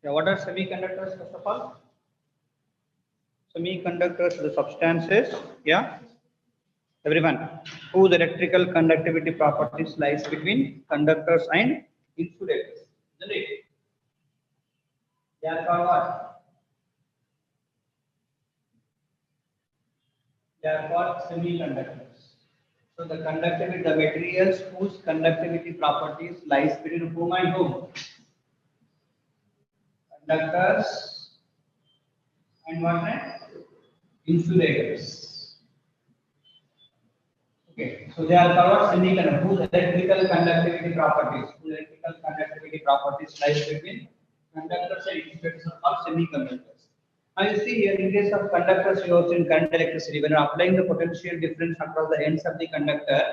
Yeah, what are semiconductors first of all? Semiconductors, the substances, yeah, everyone, whose electrical conductivity properties lies between conductors and insulators, isn't it? They are called what? They are called semiconductors. So the conductivity, the materials whose conductivity properties lies between whom and whom? Conductors and what next? Insulators. Okay, so they are called semiconductors. Whose electrical conductivity properties? Whose electrical conductivity properties lies between conductors and insulators are called semiconductors. Now you see here in case of conductors, you also in current electricity, when you are applying the potential difference across the ends of the conductor,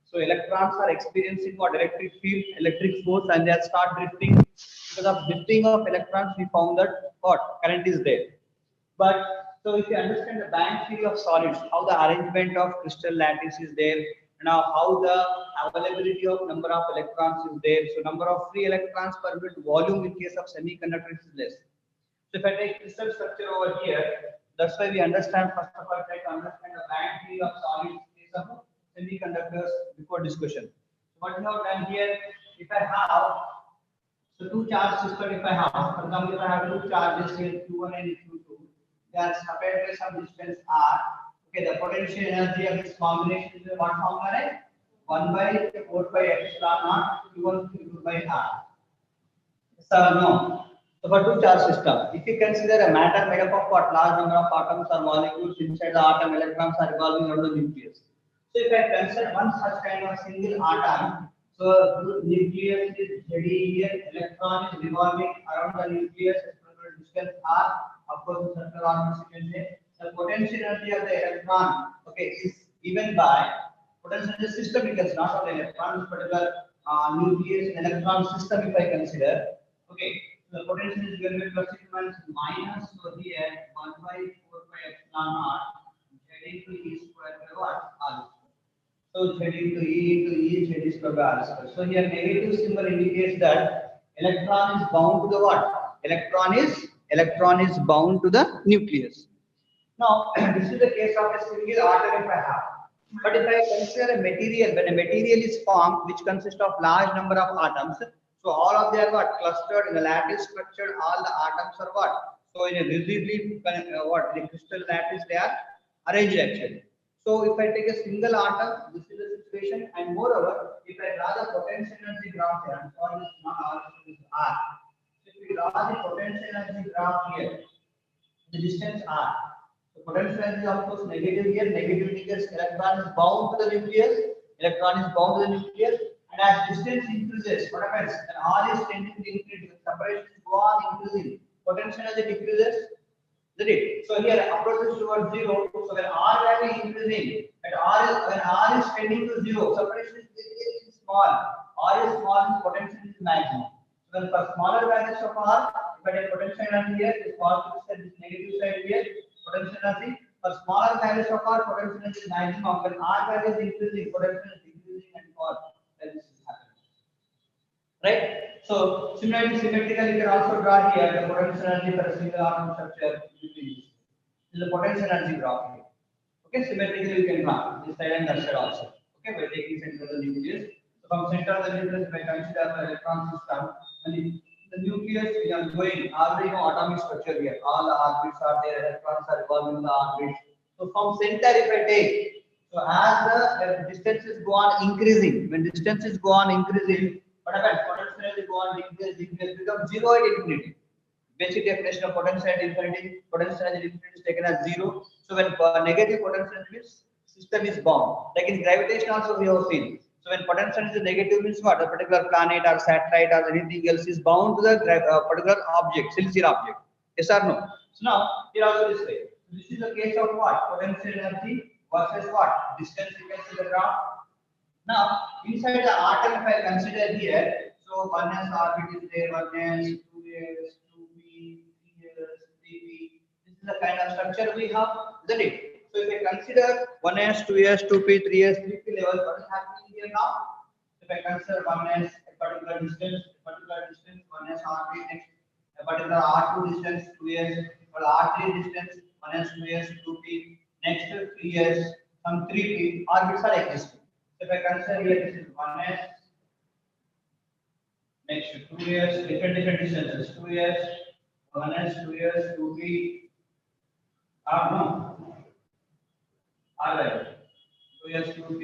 so electrons are experiencing what electric field, electric force, and they start drifting. Because of drifting of electrons, we found that what current is there. But so if you understand the band field of solids, how the arrangement of crystal lattice is there, and how the availability of number of electrons is there. So number of free electrons per unit volume in case of semiconductors is less. So if I take crystal structure over here, that's why we understand first of all try to understand the band field of solids in case of semiconductors before discussion. So what we have done here, if I have so two charge system, if I have, for example, if I have two charges here, Q1 and Q2, they are separated by some distance r. Okay, the potential energy of this combination is what formula, right? 1 by 4 pi epsilon naught Q1 Q2 by r. Yes or no? So for two charge system, if you consider a matter made up of what large number of atoms or molecules inside the atom, electrons are revolving around the nucleus. So if I consider one such kind of single atom, so nucleus is ready here, electron is revolving around the nucleus at a distance r. Of course, the circular orbit you can say the potential energy of the electron, okay, is given by potential energy system. It is not only electron, this particular nucleus and electron system. If I consider, okay, so the potential is given by plus minus minus. So here 1 by 4 pi epsilon naught z into e square by what r. So z into e z square by r square. So here negative symbol indicates that electron is bound to the what? Electron is bound to the nucleus. Now this is the case of a single atom if I have. But if I consider a material, when a material is formed which consists of large number of atoms, so all of them are what clustered in a lattice structure. All the atoms are what? So in a rigidly what the crystal lattice they are arranged actually. So if I take a single atom, this is the situation, and moreover, if I draw the potential energy graph here, I'm sorry, this is not R, this is R. So if we draw the potential energy graph here, the distance r. So potential energy of course negative here, negative indicates electron is bound to the nucleus, electron is bound to the nucleus, and as distance increases, what happens? When r is tending to infinity, the separation go on increasing, potential energy decreases, isn't it? So here approaches towards zero. So when r value is increasing, when r is tending to zero, separation is very small. R is small, potential is maximum. So when for smaller values of r, if I take potential energy here, this positive side, this negative side here, potential energy. For smaller values of r, potential energy is maximum. When r value is increasing, potential is decreasing, and for this is happening. Right? So similarly, symmetrically, you can also draw here the potential energy for a single atom structure. This is the potential energy graph here. Okay, symmetrically you can draw this side and that side also. Okay, by taking center of the nucleus. So from center of the nucleus, if I consider the electron system, and the nucleus we are going already know atomic structure here. All the orbits are there, electrons are revolving in the orbits. So from center, if I take, so as the distances go on increasing, when distances go on increasing, what happens? Potential energy go on decreasing, become zero at infinity. Basic definition of potential at infinity, potential energy infinity is taken as zero. So when negative potential energy means system is bound. Like in gravitation also we have seen. So when potential is negative means what? A particular planet or satellite or anything else is bound to the particular object, celestial object. Yes or no? So now here also this way. This is the case of what? Potential energy versus what? Distance you can see the graph. Now inside the atom if I consider here, so 1s orbit is there, 1s, 2s, 2p, 3s, 3p. This is the kind of structure we have, isn't it? So if I consider 1s, 2s, 2p, 3s, 3p level, what is happening here now? If I consider 1s, a particular distance, 1s orbit, next a The particular R2 distance 2 years, or R3 distance 1s 2 years 2p, next 3 years some 3p orbits are existing. So if I consider here this is 1s, next 2 years, different distances 2 years, 1s 2 years 2p, no, alright. 2 years 2p,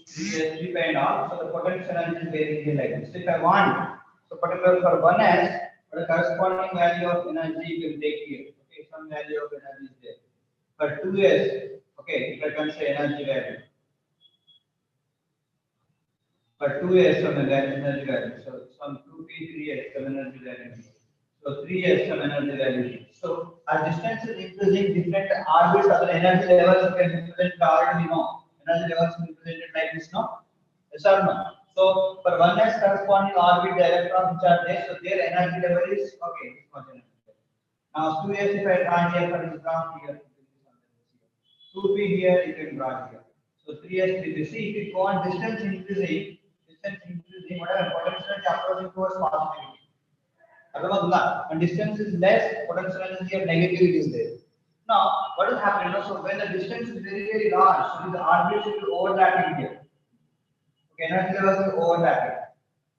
3 years 3p and all. So the potential energy is very easy like this. So if I want, so particularly for 1s, the corresponding value of energy you can take here. Okay, some value of energy is there. For 2s, okay, if I consider energy value. For 2s some energy value. So some 2p, 3s some energy value. So 3s some energy value. So our distance is increasing, different orbits of the energy levels you can represent already know. Energy levels represented like this, no? Yes or no? So for 1s corresponding orbit, the electrons which are there, so their energy level is okay. This much energy. Now 2s if I draw here for this graph here, 2p here you can draw here. So 3s 3p. See if you go on distance increasing, whatever potential energy approaching towards positivity. When distance is less, potential energy of negativity is there. Now, what is happening? So when the distance is very large, so the orbits will overlapping here. Okay, energy levels will overlapping.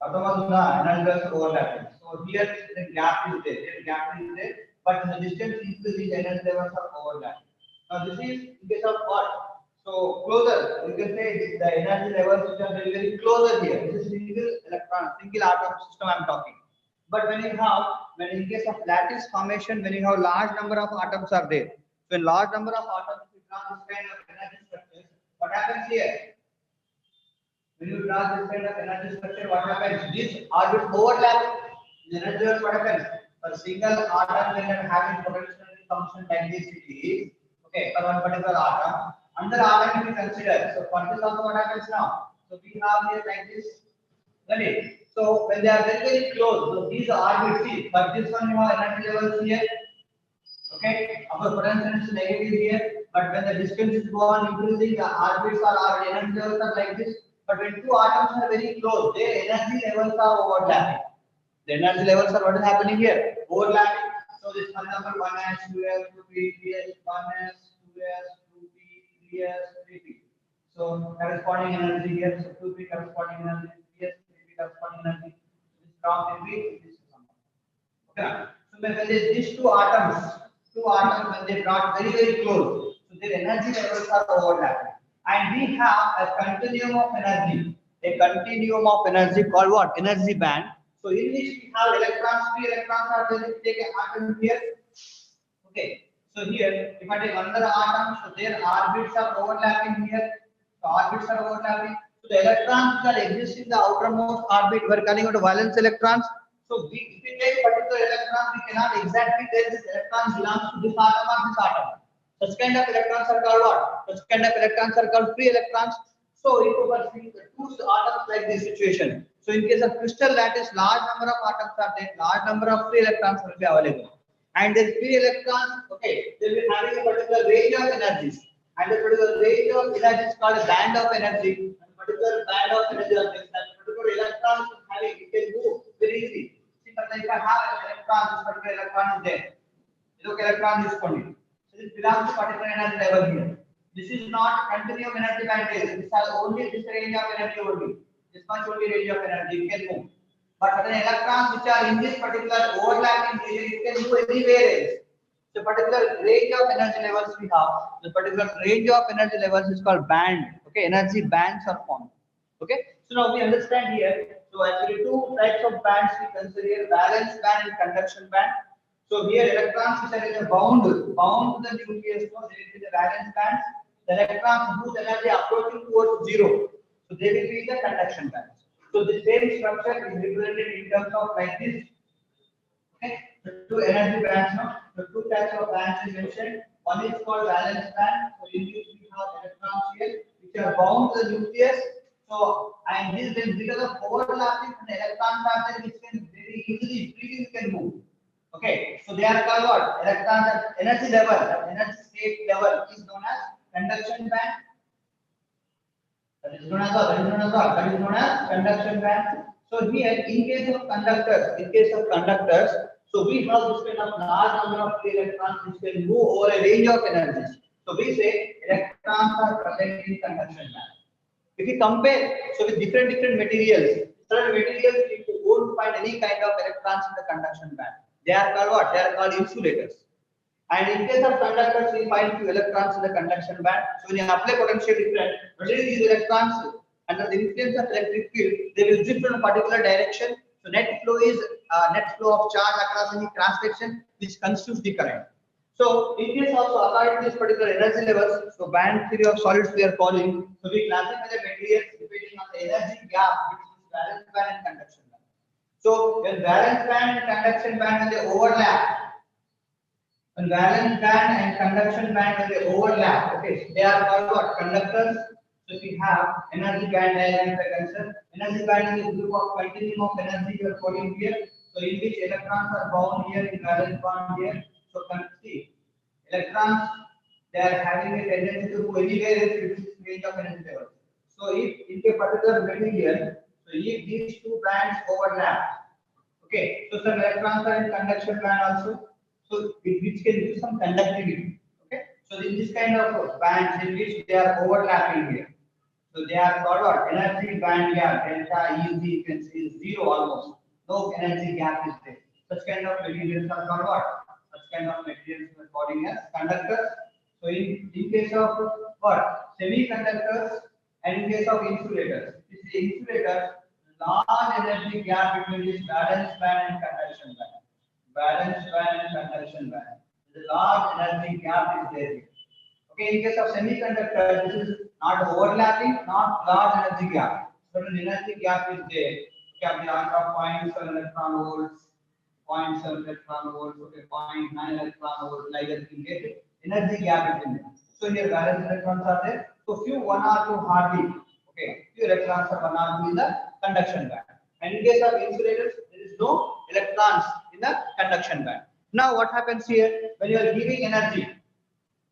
Energy levels are overlapping. So here the gap is there, but when the distance increases, the energy levels are overlapping. Now this is in case of what? So closer, you can say the energy levels which are very closer here. This is single electron, single atom system I am talking. But when in case of lattice formation, when you have large number of atoms are there, so in large number of atoms you draw this kind of energy structure, what happens here? When you draw this kind of energy structure, what happens? These orbits overlap. The energy levels what happens? A single atom when you are having potential function like this it is, okay, for one particular atom. Another atom we consider. So for this also what happens now? So we have here like this. Right? So when they are very close, so these orbits see, but this one you have energy levels here. Okay, our potential is negative here, but when the distance is go on increasing, the orbits are our energy levels are like this. But when two atoms are very close, their energy levels are overlapping. The energy levels are what is happening here? Overlapping. So this one number 1s, 2s, 2p, 3s, 1s, 2s, 2p, 3s, 3p. So corresponding energy here, so 2p corresponding energy, 3s, 3p corresponding energy. This graph will be this number. Okay. So when these two atoms when they brought very close, so their energy levels are overlapping. And we have a continuum of energy called what? Energy band. So in which we have electrons, free electrons are there. Take an atom here. Okay. So here, if I take another atom, so their orbits are overlapping here. So orbits are overlapping. So the electrons that exist in the outermost orbit, we are calling it valence electrons. So if we take particular electron, we cannot exactly tell this electron belongs to this atom or this atom. Such kind of electrons are called what? Such kind of electrons are called free electrons. So if we are seeing the two atoms like this situation, so in case of crystal lattice, large number of atoms are there, large number of free electrons will be available. And the free electrons, okay, they will be having a particular range of energies. And the particular range of energy is called a band of energy. And particular band of energy of this, and particular electrons having, it can move very easily. See, but if I have an electron, this particular electron is there. This electron is coming. So this belongs to particular energy level here. This is not continuum energy band. This has only this range of energy only. This much only range of energy it can move. But certain electrons which are in this particular overlapping area, it can move anywhere else. The particular range of energy levels we have, the particular range of energy levels is called band. Okay, energy bands are formed. Okay, so now we understand here. So actually two types of bands we consider here: valence band and conduction band. So here electrons which are in a bound to the nucleus, so they will be the valence bands. The electrons whose energy approaching towards zero, so they will be the conduction bands. So the same structure is represented in terms of like this. Okay, the two energy bands now. The two types of bands is mentioned. One is called valence band. So in which we have electrons here which are bound to the nucleus. So and this then because of overlapping the electrons are there which can very easily freely can move. Okay, so they are called what? Electrons energy level, energy state level is known as conduction band. That is known as conduction band. So here, in case of conductors, So we have this kind of large number of free electrons which can move over a range of energies. So we say electrons are present in conduction band. If you compare, so with different materials, certain materials you won't find any kind of electrons in the conduction band. They are called what? They are called insulators. And in case of conductors, we find few electrons in the conduction band. So when you apply potential difference, usually these electrons under the influence of electric field, they will drift in a particular direction. So net flow is net flow of charge across any cross section, which constitutes the current. So in case also according to this particular energy levels, so band theory of solids we are following. So we classify the materials depending on the energy gap between valence band and conduction band. So when valence band and conduction band when they overlap, when valence band and conduction band when they overlap, okay, they are called what? Conductors. So if we have energy band diagram for concern, energy band is a group of continuum of energy you are quoting here. So in which electrons are bound here in valence band here. So see, electrons they are having a tendency to go anywhere in this range of energy level. So if in a particular material, so if these two bands overlap, okay, so some electrons are in conduction band also, so which can give some conductivity. Okay, so in this kind of bands in which they are overlapping here, so they are called what? Energy band gap delta EZ you can see is zero almost. No energy gap is there. Such kind of materials are called what? Such kind of materials we are calling as conductors. So in case of what? Semiconductors and in case of insulators. This is insulator, large energy gap between this valence band and conduction band. Valence band and conduction band. The large energy gap is there here. Okay, in case of semiconductor, this is not overlapping, not large energy gap. Certain energy gap is there. Okay, the order of 0.7 electron volts, 0.7 electron volts, okay, 0.9 electron volts, like that you get it. Energy gap is in there. So here valence electrons are there. So few 1 or 2 hardly. Okay, few electrons are 1 or 2 in the conduction band. And in case of insulators, there is no electrons in the conduction band. Now what happens here when you are giving energy?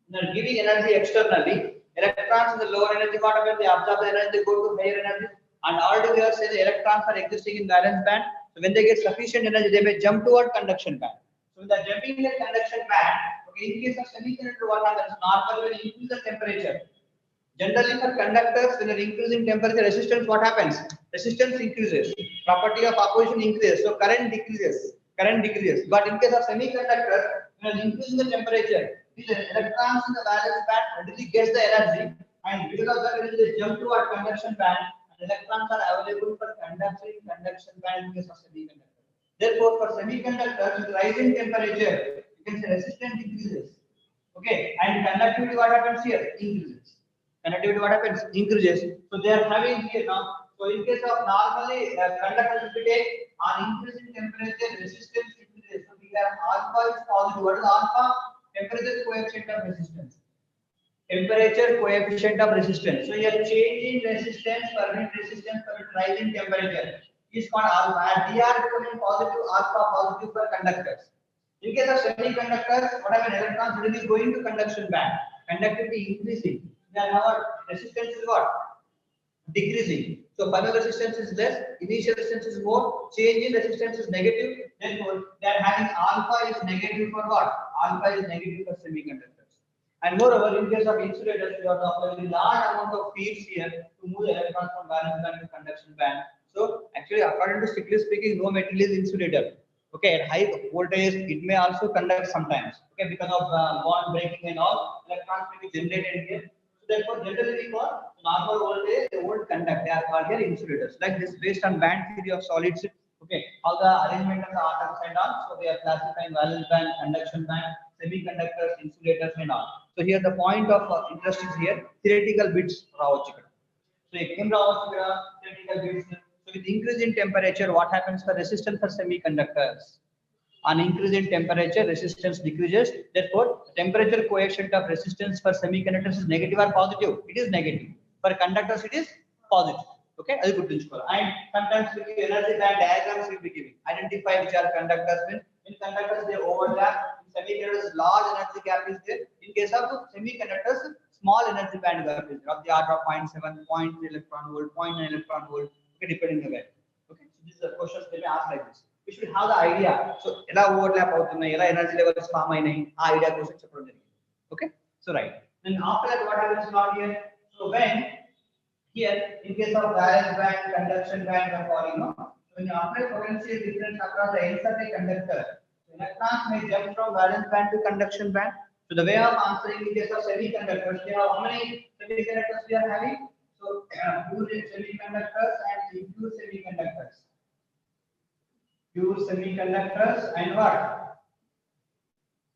When you are giving energy externally, electrons in the lower energy, what happens? They absorb the energy, they go to higher energy, and already we have said the electrons are existing in valence band. So when they get sufficient energy, they may jump toward conduction band. So when they are jumping in the conduction band, okay, in case of semiconductor, what happens? Normally when you increase the temperature, generally for conductors, when you are increasing temperature, resistance, what happens? Resistance increases, property of opposition increases, so current decreases. Current decreases. But in case of semiconductor, when you are increasing the temperature, these electrons in the valence band readily gets the energy, and because of that, they jump to our conduction band, and electrons are available for conduction band in case of semiconductor. Therefore, for semiconductors, with rising temperature, you can say resistance increases. Okay, and conductivity, what happens here? Increases. Conductivity, what happens? Increases. So they are having here now. So in case of normally conductors, if we take on increasing temperature, resistance increases. So we have alpha is positive. What is alpha? Temperature coefficient of resistance. Temperature coefficient of resistance. So your change in resistance per unit resistance per unit rising temperature is called alpha. And DR becoming positive, alpha positive for conductors. In case of semiconductors, what happens? Electrons suddenly going to conduction band. Conductivity increasing. Then our resistance is what? Decreasing. So final resistance is less, initial resistance is more, change in resistance is negative. Therefore, they are having alpha is negative for what? Alpha is negative for semiconductors. And moreover, in case of insulators, we have to apply a large amount of fields here to move the electrons from valence band to conduction band. So actually, according to strictly speaking, no material is insulator. Okay, at high voltage, it may also conduct sometimes. Okay, because of bond breaking and all, electrons may be generated here. Therefore, generally for normal voltage, they won't conduct. They are called here insulators. Like this, based on band theory of solids. Okay, how the arrangement of the atoms and all. So they are classifying valence band, conduction band, semiconductors, insulators, and all. So here the point of interest is here theoretical bits రావచ్చు. So again theoretical bits. So with increase in temperature, what happens for resistance for semiconductors? On increase in temperature, resistance decreases. Therefore, temperature coefficient of resistance for semiconductors is negative or positive? It is negative. For conductors, it is positive. Okay, that's good principle. And sometimes we give energy band diagrams will be giving. Identify which are conductors. In conductors, they overlap. In semiconductors, large energy gap is there. In case of semiconductors, small energy band gap is there of the order of 0.7, 0.3 electron volt, 0.9 electron volt. Okay, depending on that. Okay, so this is the questions they may ask like this. we should have the idea. So ela overlap avutunnai, ela energy levels form ayinayi, aa idea kosam cheppadu jarigindi. Okay, so right. Then after that, what happens now here? So when here in case of valence band, conduction band, we are calling, no? When you apply potential difference across the ends of a conductor, so electrons may jump from valence band to conduction band. So the way of answering in case of semiconductors, we have how many semiconductors we are having? So pure semiconductors and impure semiconductors. Pure semiconductors and what?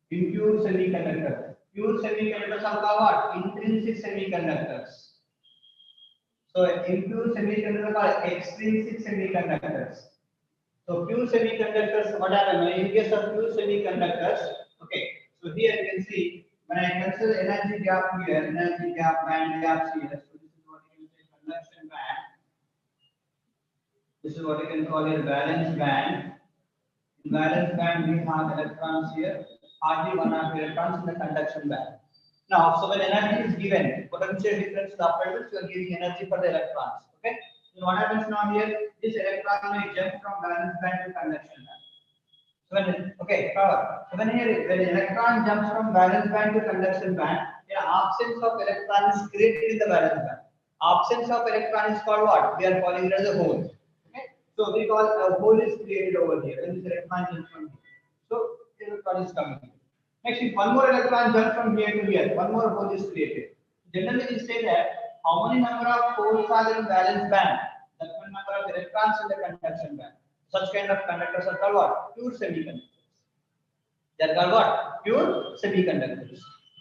Impure semiconductors. Pure semiconductors are called what? Intrinsic semiconductors. So impure semiconductors are extrinsic semiconductors. So pure semiconductors, what happens in case of pure semiconductors? Okay, so here you can see when I consider energy gap here, energy gap, band gaps here. So this is what you can say conduction band. This is what you can call a valence band. In valence band we have electrons here, hardly 1 electrons in the conduction band. Now, so when energy is given, potential difference operates, you are giving energy for the electrons. Okay. So what happens now here? This electron may jump from valence band to conduction band. So when So when an electron jumps from valence band to conduction band, the absence of electron is created in the valence band. Absence of electron is called what? We are calling it as a hole. Okay. So we call a hole is created over here when this electron jumps from here. So electron is coming here. Next, if one more electron jumps from here to here, one more hole is created. Generally, we say that how many number of holes are in valence band? That's one number of electrons in the conduction band. Such kind of conductors are called what? Pure semiconductors. They are called what? Pure semiconductors.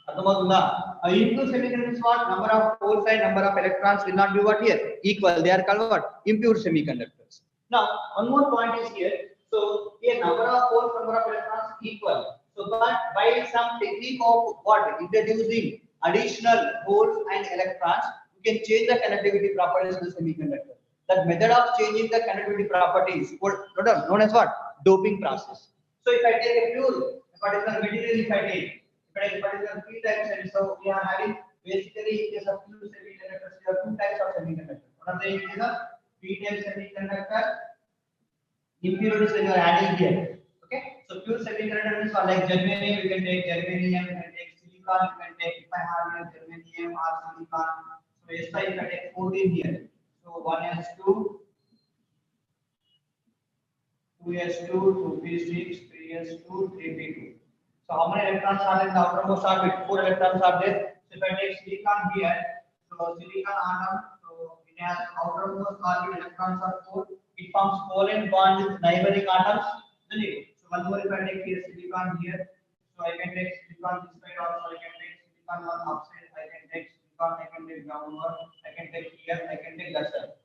Impure semiconductors what? Number of holes and number of electrons will not be what here? Equal. They are called what? Impure semiconductors. Now, one more point is here. So, here number of holes, number of electrons equal. So, but by some technique of what? Introducing additional holes and electrons, we can change the conductivity properties of the semiconductor. That method of changing the conductivity properties is known as what? Doping process. So, if I take a pure particular material, if I take particular p type cell, so we are having basically in case of pure semiconductors, we have 2 types of semiconductors. One of them is a p type semiconductor. Impurities when you are adding here. Okay, so pure semiconductor is like germanium, you can take germanium, you can take silicon, you can take, if I have here germanium or silicon. So SI you can take 14 here. So 1s2, 2s2, 2p6, 3s2, 3p2. So how many electrons are in the outermost orbit? 4 electrons are there. So if I take silicon here, so silicon atom, so it has outermost orbit electrons are 4. It forms covalent bond with neighboring atoms. So one more if I take here silicon here, so I can take silicon this side also, I can take silicon on upside, I can take silicon, I can take downward, I can take here, I can take that side.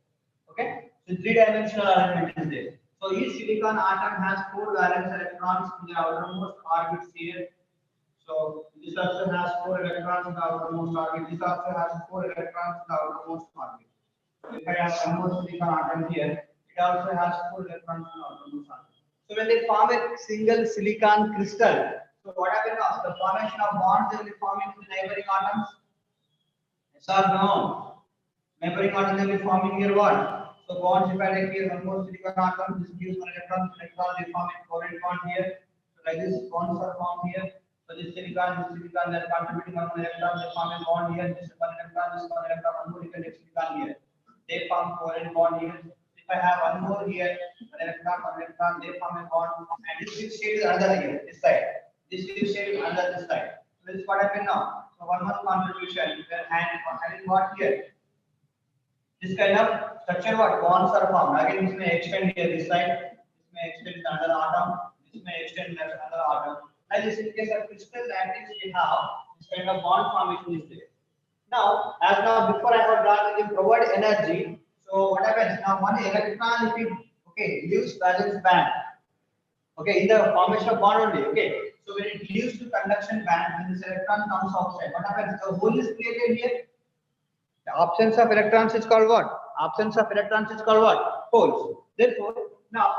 Okay, so 3-dimensional arrangement is there. So each silicon atom has 4 valence electrons in the outermost orbits here. So this also has 4 electrons in the outermost orbit. This also has 4 electrons in the outermost orbit. If I have one more silicon atom here, it also has 4 electrons in the outermost orbit. So when they form a single silicon crystal, so what happens now? The formation of bonds will be forming with the neighboring atoms. Yes or no? Neighboring atoms will be forming here what? So bonds, if I take here one more silicon atom, this gives 1 electron, they form a covalent bond here. So like this, bonds are formed here. So this silicon, they are contributing 1 electron, they form a bond here. This 1 electron, this 1 electron, one more you can take silicon here. They form covalent bond here. If I have one more here, 1 electron, they form a bond, and this will shade is another here, this side. This will shade is another this side. So this is what happened now. So one more contribution, we are having what here? This kind of structure, what bonds are formed. Again, this may extend here this side, this may extend another atom, this may extend another atom. Like this, in case of crystal lattice, we have this kind of bond formation is there. Now, as now before I have done, it will provide energy. So what happens now? One electron, if it leaves valence band, in the formation of bond only. So when it leaves to conduction band, when this electron comes outside, what happens? The hole is created here. The absence of electrons is called what? Absence of electrons is called what? Holes. Therefore, now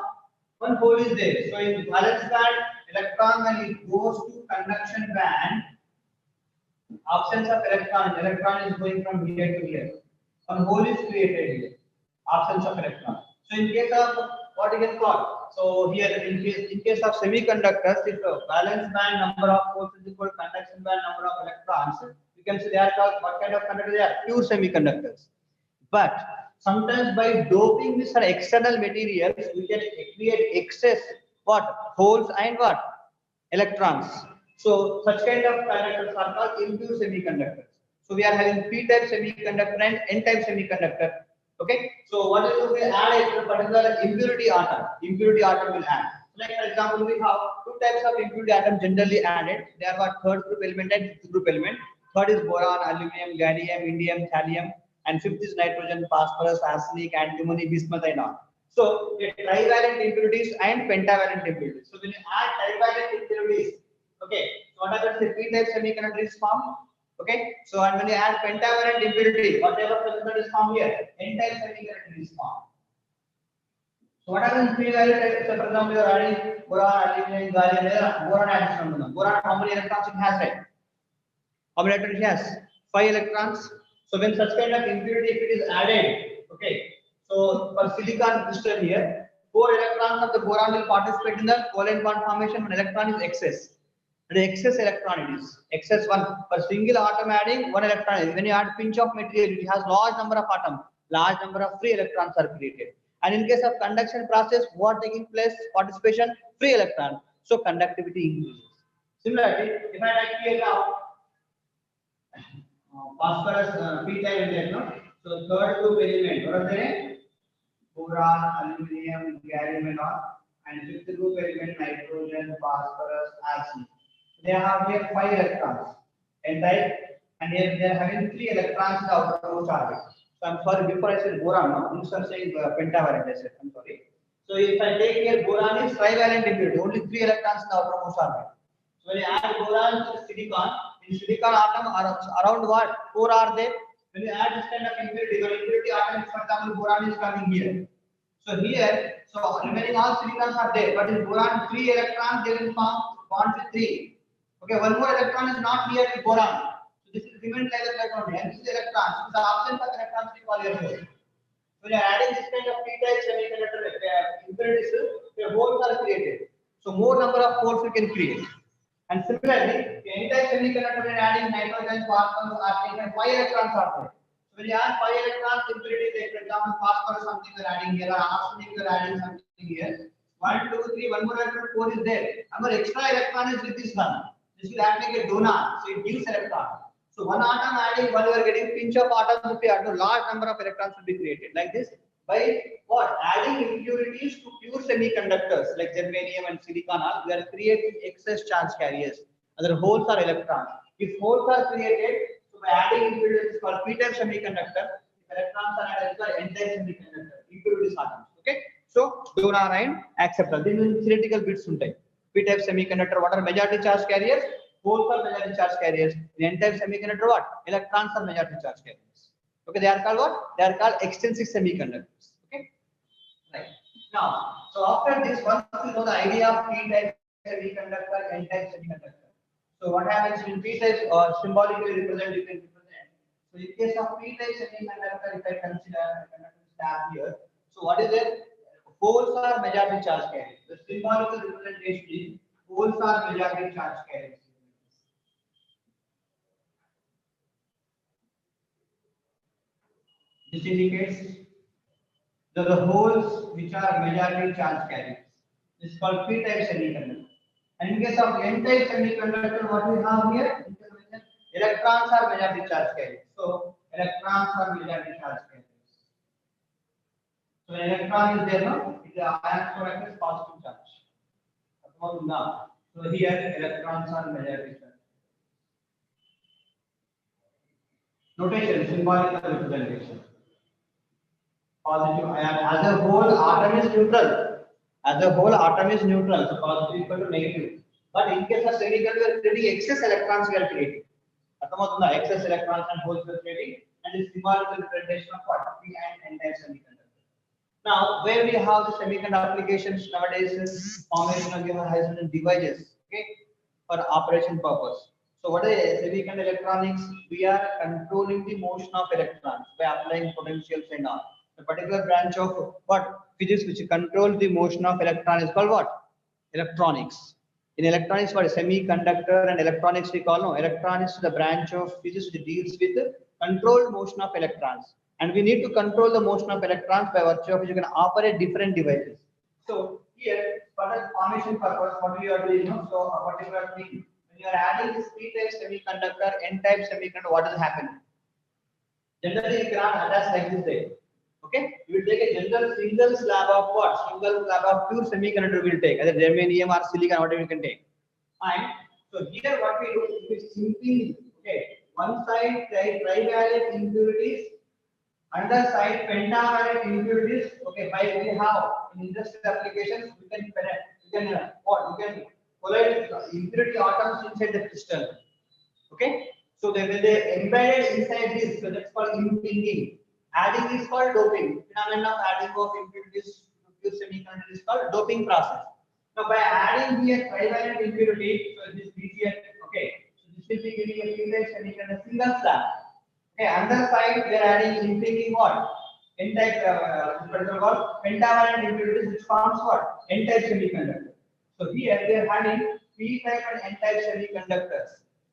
one hole is there. So in valence band, electron when it goes to conduction band, absence of electron is going from here to here. One hole is created here. Absence of electron. So in case of what you can call So here in case of semiconductors, if the valence band number of holes is equal to conduction band number of electrons, you can say they are called what kind of conductors? They are pure semiconductors. But sometimes by doping with some external materials, we can create excess what holes and what electrons. So such kind of conductors are called impure semiconductors. So we are having p-type semiconductor and n-type semiconductor. Okay. So what is we add a particular impurity atom? Impurity atom will add. Like for example, we have two types of impurity atom generally added. They are what third group element and fifth group element. Third is boron, aluminum, gallium, indium, thallium, and fifth is nitrogen, phosphorus, arsenic, antimony, bismuth, and all. So trivalent impurities and pentavalent impurities. So when you add trivalent impurities, okay, so what happens? The p-type semiconductor is formed. Okay, so and when you add pentavalent impurity, whatever semiconductor is formed here, n-type semiconductor is formed. So what happens in p-valent type? So for example, you are adding boron, aluminum, gallium, boron addition. Boron, how many electrons it has, right? How many electrons it has? 5 electrons. So when such kind of impurity, if it is added, okay. So for silicon crystal here, 4 electrons of the boron will participate in the covalent bond formation. When electron is excess. The excess electron it is excess one per single atom adding 1 electron. When you add pinch of material, it has large number of atoms, large number of free electrons are created. And in case of conduction process, what taking place? Participation, free electron. So conductivity increases. Similarly, if I write here now phosphorus p-type element, no? So third group element, what are they? Boron, aluminum, gallium, and all. And fifth group element, nitrogen, phosphorus, arsenic. They have here 5 electrons, n-type, and here they are having 3 electrons in the outermost orbit. So I'm sorry, before I said boron, no, instead of saying pentavalent, I said, I'm sorry. So if I take here boron is trivalent impurity, only 3 electrons in the outermost orbit. So when you add boron to silicon, in silicon atom around what 4 are there. When you add this kind of impurity, the impurity atom, for example, boron is coming here. So here, so remaining all silicons are there, but in boron 3 electrons they will form bond with 3. Okay, one more electron is not here in boron. So this is remain like electron. Hence the electrons. So the absence of electrons we call here. When you are adding this kind of p-type semiconductor impurities, the holes are created. So more number of holes we can create. And similarly, the n-type semiconductor when adding nitrogen, phosphorus, arsenic, and 5 electrons are there. So when you add 5 electrons impurity, like for example, phosphorus something you are adding here, or arsenic you are adding something here. 1, 2, 3, one more electron, 4 is there. Our extra electron is with this one. This will act like a donor, so it gives electron. So one atom adding, one you are getting pinch of atoms, if you add a large number of electrons will be created like this by what? Adding impurities to pure semiconductors like germanium and silicon, we are creating excess charge carriers. Other holes are electrons. If holes are created, so by adding impurities is called p-type semiconductor. If electrons are added, it's called n-type semiconductor. Impurities atoms. Okay. So donor and acceptor. These are theoretical bits untai. P-type semiconductor, what are majority charge carriers? Holes are majority charge carriers. In n-type semiconductor, what? Electrons are majority charge carriers. Okay, they are called what? They are called extrinsic semiconductors. Okay, right. Now, so after this, once you know the idea of p-type semiconductor, n-type semiconductor. So what happens in p-type symbolically represent, you can represent. So in case of p-type semiconductor, if I consider tab here, so what is it? Holes are majority charge carriers. The symbolical representation is holes are majority charge carriers. This indicates the holes which are majority charge carriers. This is called p-type semiconductor. And in case of n-type semiconductor, what we have here? Electrons are majority charge carriers. So electrons are majority charge carriers. So an electron is there, no? It is ion product is positive charge. So here electrons are majority charge. Notation, symbolical representation. Positive ion. As a whole, atom is neutral. As a whole, atom is neutral. So positive equal to negative. But in case of semiconductor, we are creating excess electrons. We are creating. Excess electrons and holes we are creating, and this symbolical representation of what? P and n-type semiconductor. Now, where we have the semiconductor applications nowadays, formation of high-speed devices, okay, for operation purpose. So, what is semiconductor electronics? We are controlling the motion of electrons by applying potentials and all. A particular branch of what? Physics which controls the motion of electron is called what? Electronics. In electronics, what is semiconductor and electronics we call? No, electronics is the branch of physics which deals with the controlled motion of electrons. And we need to control the motion of electrons by virtue of which you can operate different devices. So here, for the formation purpose, what we are doing, so a particular thing, when you are adding this p-type semiconductor, n-type semiconductor, what is happening? Generally, you cannot attach like this way. Okay, you will take a general single slab of what? Single slab of pure semiconductor we will take, either germanium or silicon, whatever you can take. And so here what we do is simply, okay, one side trivalent impurities, another side pentavalent impurities. Okay, by we have in industrial applications we can collide impurity atoms inside the crystal. Okay, so when they embedded inside this, so that's called impinging. Adding is called doping. Phenomenon of adding of impurities to pure semiconductor is called doping process. Now by adding here trivalent impurity, so this region, okay, so this will be giving a p-type semiconductor single slab. Okay, other side we are adding impinging what? N-type, particular what? Pentavalent impurities which forms what? N-type semiconductor. So here we are having p-type and n-type semiconductors.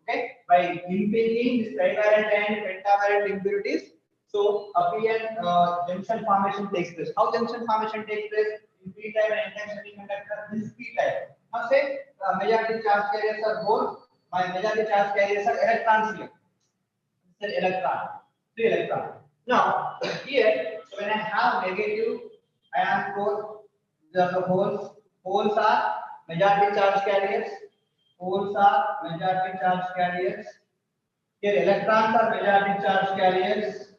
Okay, by impinging this trivalent and pentavalent impurities. So a p-n junction formation takes place. How junction formation takes place? In p-type and n-type semiconductor, this is p-type. Now say majority charge carriers are holes, my majority charge carriers are electrons here. This is electron, 3 electron. Now here, so when I have negative ion core, the holes. Holes are majority charge carriers. Holes are majority charge carriers. Here electrons are majority charge carriers.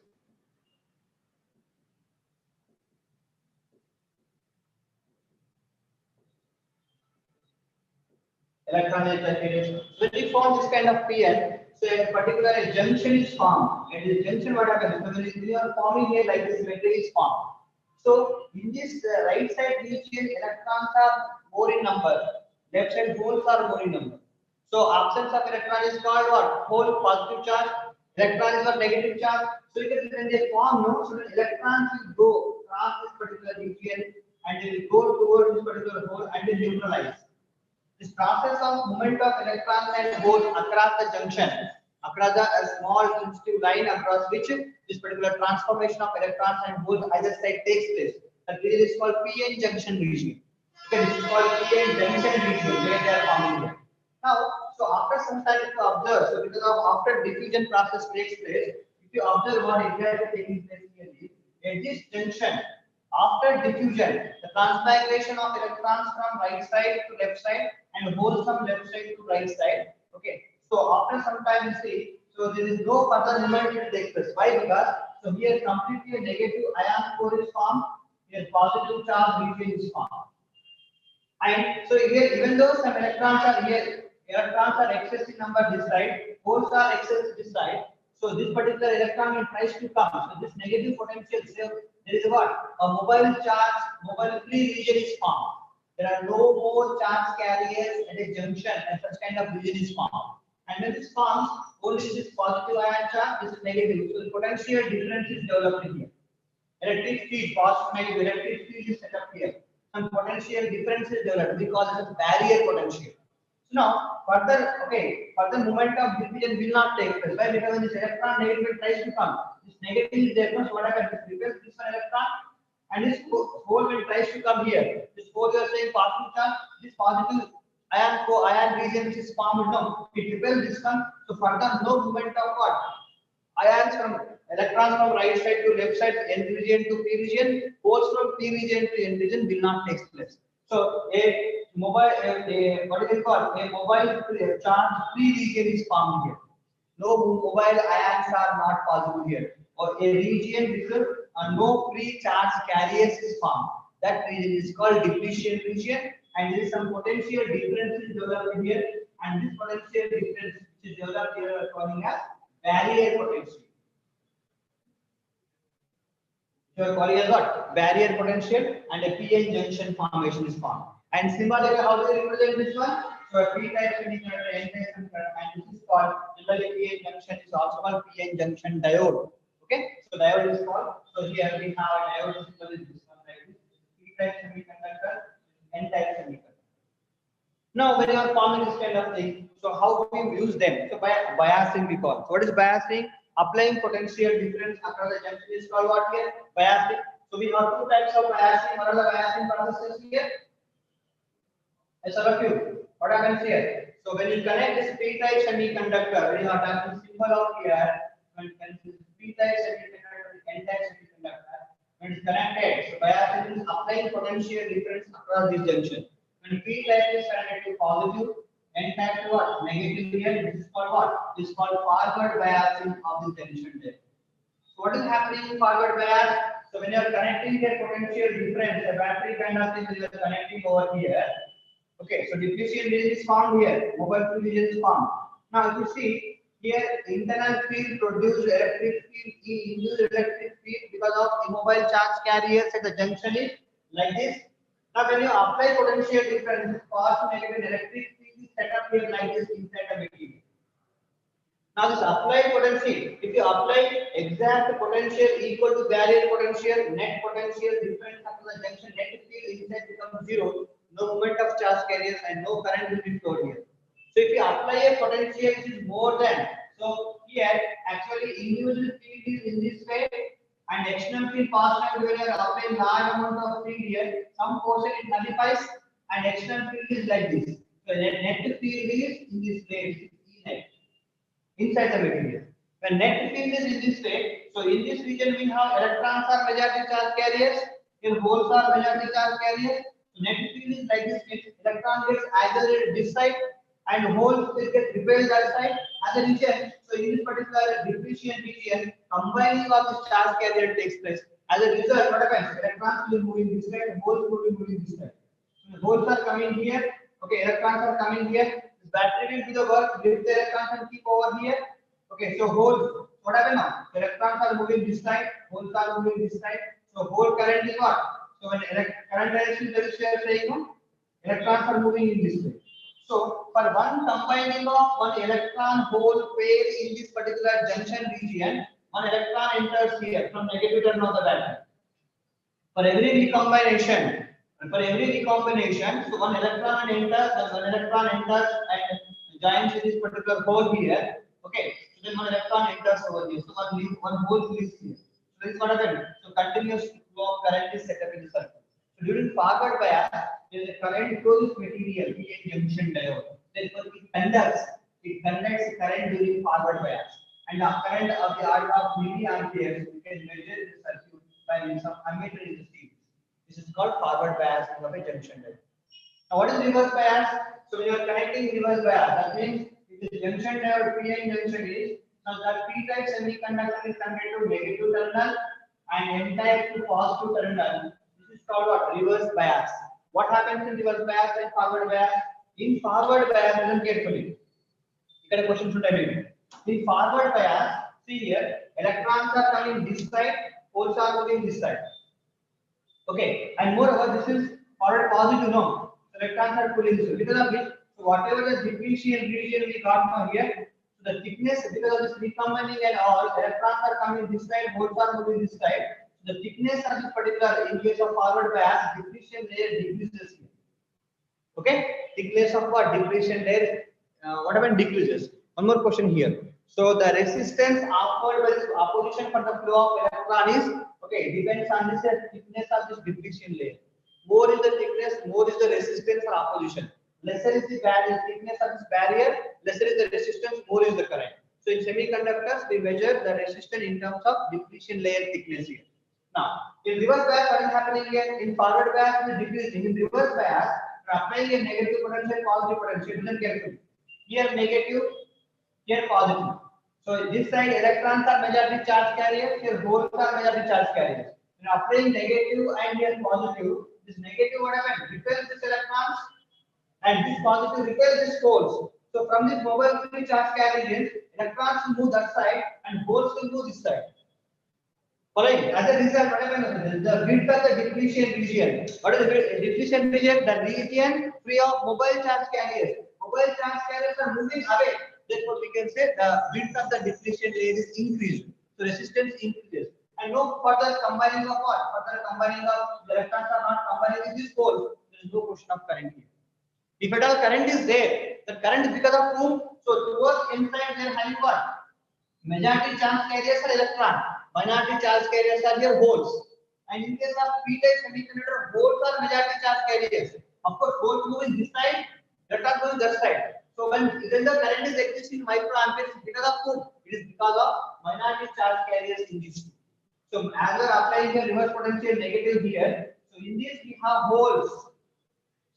Electron is carriers. When we form this kind of PN, so a particular junction is formed. And this junction, what happens? So when we are forming here like this, metal is formed. So in this right side region, electrons are more in number. Left side holes are more in number. So absence of electron is called what? Hole positive charge. Electron is what? Negative charge. So you can when they form, no, so the electrons will go across this particular region and they will go towards this particular hole and they neutralize. This process of movement of electrons and holes across the junction, across a small sensitive line across which this particular transformation of electrons and holes either side takes place. That region is called PN junction region. Okay, this is called PN junction region where they are forming here. Now, so after some time if you observe, so because of after diffusion process takes place, if you observe what exactly taking place here is at this junction. After diffusion, the transmigration of electrons from right side to left side and holes from left side to right side. Okay. So after some time, you see, so there is no further movement to take place. Why? Because so here completely a negative ion core is formed. Here positive charge region is formed. And so here, even though some electrons are here, electrons are excess in number this side, holes are excess this side. So this particular electron will tries to come. So this negative potential, so there is what? A mobile charge, mobile free region is formed. There are no more charge carriers at a junction and such kind of region is formed. And when this forms, only this positive ion charge, this is negative. So the potential difference is developed here. Electric field, positive negative electric field is set up here. Some potential difference is developed because it is barrier potential. So now further, okay, further movement of diffusion will not take place. Why? Because when this electron negative tries to come, this negative is there. So what happens? This repels this one electron, and this hole will tries to come here. This hole you are saying positive charge, this positive ion region which is formed now, it repels this one. So further no movement of what? Ions from electrons from right side to left side, N region to P region, holes from P region to N region will not take place. So a mobile, what is it called? A mobile charge free region is formed here. No mobile ions are not possible here. Or a region with no free charge carriers is formed. That region is called depletion region, and there is some potential difference is developed here, and this potential difference which is developed here is calling as barrier potential. You are calling as what? Barrier potential, and a PN junction formation is formed. And similarly, how do we represent this one? So a P-type semiconductor, N-type semiconductor, and this is called, similarly PN junction is also called PN junction diode. Okay, so diode is called. So here we have a diode symbol is this one like this. P-type semiconductor, N-type semiconductor. Now, when you are forming this kind of thing, so how do you use them? So by biasing we call. So what is biasing? Applying potential difference across the junction is called what here? Biasing. So we have two types of biasing. What are the biasing processes here? I saw a few. What happens here? So when you connect this P-type semiconductor, when you are done the symbol of here, when you connect this P-type semiconductor with N-type semiconductor, when it's connected, so biasing is applying potential difference across this junction. When P-type is connected to positive, N-type to what? Negative here. This is called what? This is called forward biasing of the junction there. So what is happening in forward bias? So when you are connecting the potential difference, the battery kind of thing you are connecting over here. Okay, so depletion region is found here. Mobile field region is found. Now if you see here, internal field produced electric field, induced electric field because of immobile charge carriers at the junction is like this. Now when you apply potential difference, positive negative electric field is set up here like this inside the material. Now this applied potential, if you apply exact potential equal to barrier potential, net potential difference after the junction, net field inside becomes zero, no movement of charge carriers and no current will be flowed here. So if you apply a potential which is more than, so here actually induced field is in this way and external field positive when you are applying large amount of field here, some portion it nullifies and external field is like this. So net field is in this way, it is E net. Inside the material. When net field is in this way, so in this region we have electrons are majority charge carriers, here holes are majority charge carriers. So net field is like this, electron gets either this side and holes will get repelled that side as a region. So in this particular depletion region, combining of this charge carrier takes place. As a result, what happens? Electrons will move in this side, holes will move in this side. So the holes are coming here, okay, electrons are coming here. Battery will do the work, lift the electrons and keep over here. Okay, so holes, what happened now? The electrons are moving this side, holes are moving this side. So hole current is what? So when current direction there is saying no, electrons are moving in this way. So for one combining of one electron hole pair in this particular junction region, one electron enters here from negative term of the battery. For every recombination, so one electron enters, then one electron enters and joins in this particular hole here. Okay, so then one electron enters over here. So one hole is here. So this is what happens. So continuous flow of current is set up in the circuit. So during forward bias, there is a current through this material, PN junction diode. Therefore, it conducts current during forward bias. And the current of the order of milliamperes, we can measure the circuit by means of ammeter in the series. This is called forward biasing of a junction diode. Now, what is reverse bias? So, when you are connecting reverse bias, that means if the junction diode PN junction is, now that P-type semiconductor is connected to negative terminal and N-type to positive terminal. This is called what? Reverse bias. What happens in reverse bias and forward bias? In forward bias, listen carefully. You got a question should I make? In forward bias, see here, electrons are coming this side, holes are moving this side. Okay, and moreover, this is forward positive, no. Electrons are pulling this way. Because of this, so whatever the depletion region we got now here, so the thickness, because of this recombining and all, electrons are coming this side, holes are moving this side. So the thickness of this particular, in case of forward bias, depletion layer decreases here. Okay, thickness of what? Depletion layer, what happened? Decreases. One more question here. So the resistance offered by this opposition for the flow of electron is, okay, depends on this thickness of this depletion layer. More is the thickness, more is the resistance or opposition. Lesser is the barrier, thickness of this barrier, lesser is the resistance, more is the current. So in semiconductors, we measure the resistance in terms of depletion layer thickness here. Now, in reverse bias, what is happening here? In forward bias, we is decreasing. In reverse bias, we are applying a negative potential, positive potential. Listen carefully. Here negative, here positive. So this side electrons are majority charge carriers, here holes are majority charge carriers. When applying negative and here positive, this negative what happens? Repels this electrons and this positive repels this holes. So from this mobile field charge carriers, electrons will move that side and holes will move this side. Following. As a result, what happens? The width of the depletion region. What is the depletion region? The region free of mobile charge carriers. Mobile charge carriers are moving away. Therefore, we can say the width of the depletion layer is increased. So resistance increases. And no further combining of what? Further combining of the electrons are not combining with this pole. There is no question of current here. If at all current is there, the current is because of whom? So towards inside they are having what? Majority charge carriers are electron. Minority charge carriers are your holes. And in case of p-type semiconductor, holes are majority charge carriers. Of course, holes moving this side, electrons moving that side. So when the current is existing in microamperes, because of whom? It is because of minority charge carriers in these two. So as we are applying the reverse potential negative here, so in this we have holes.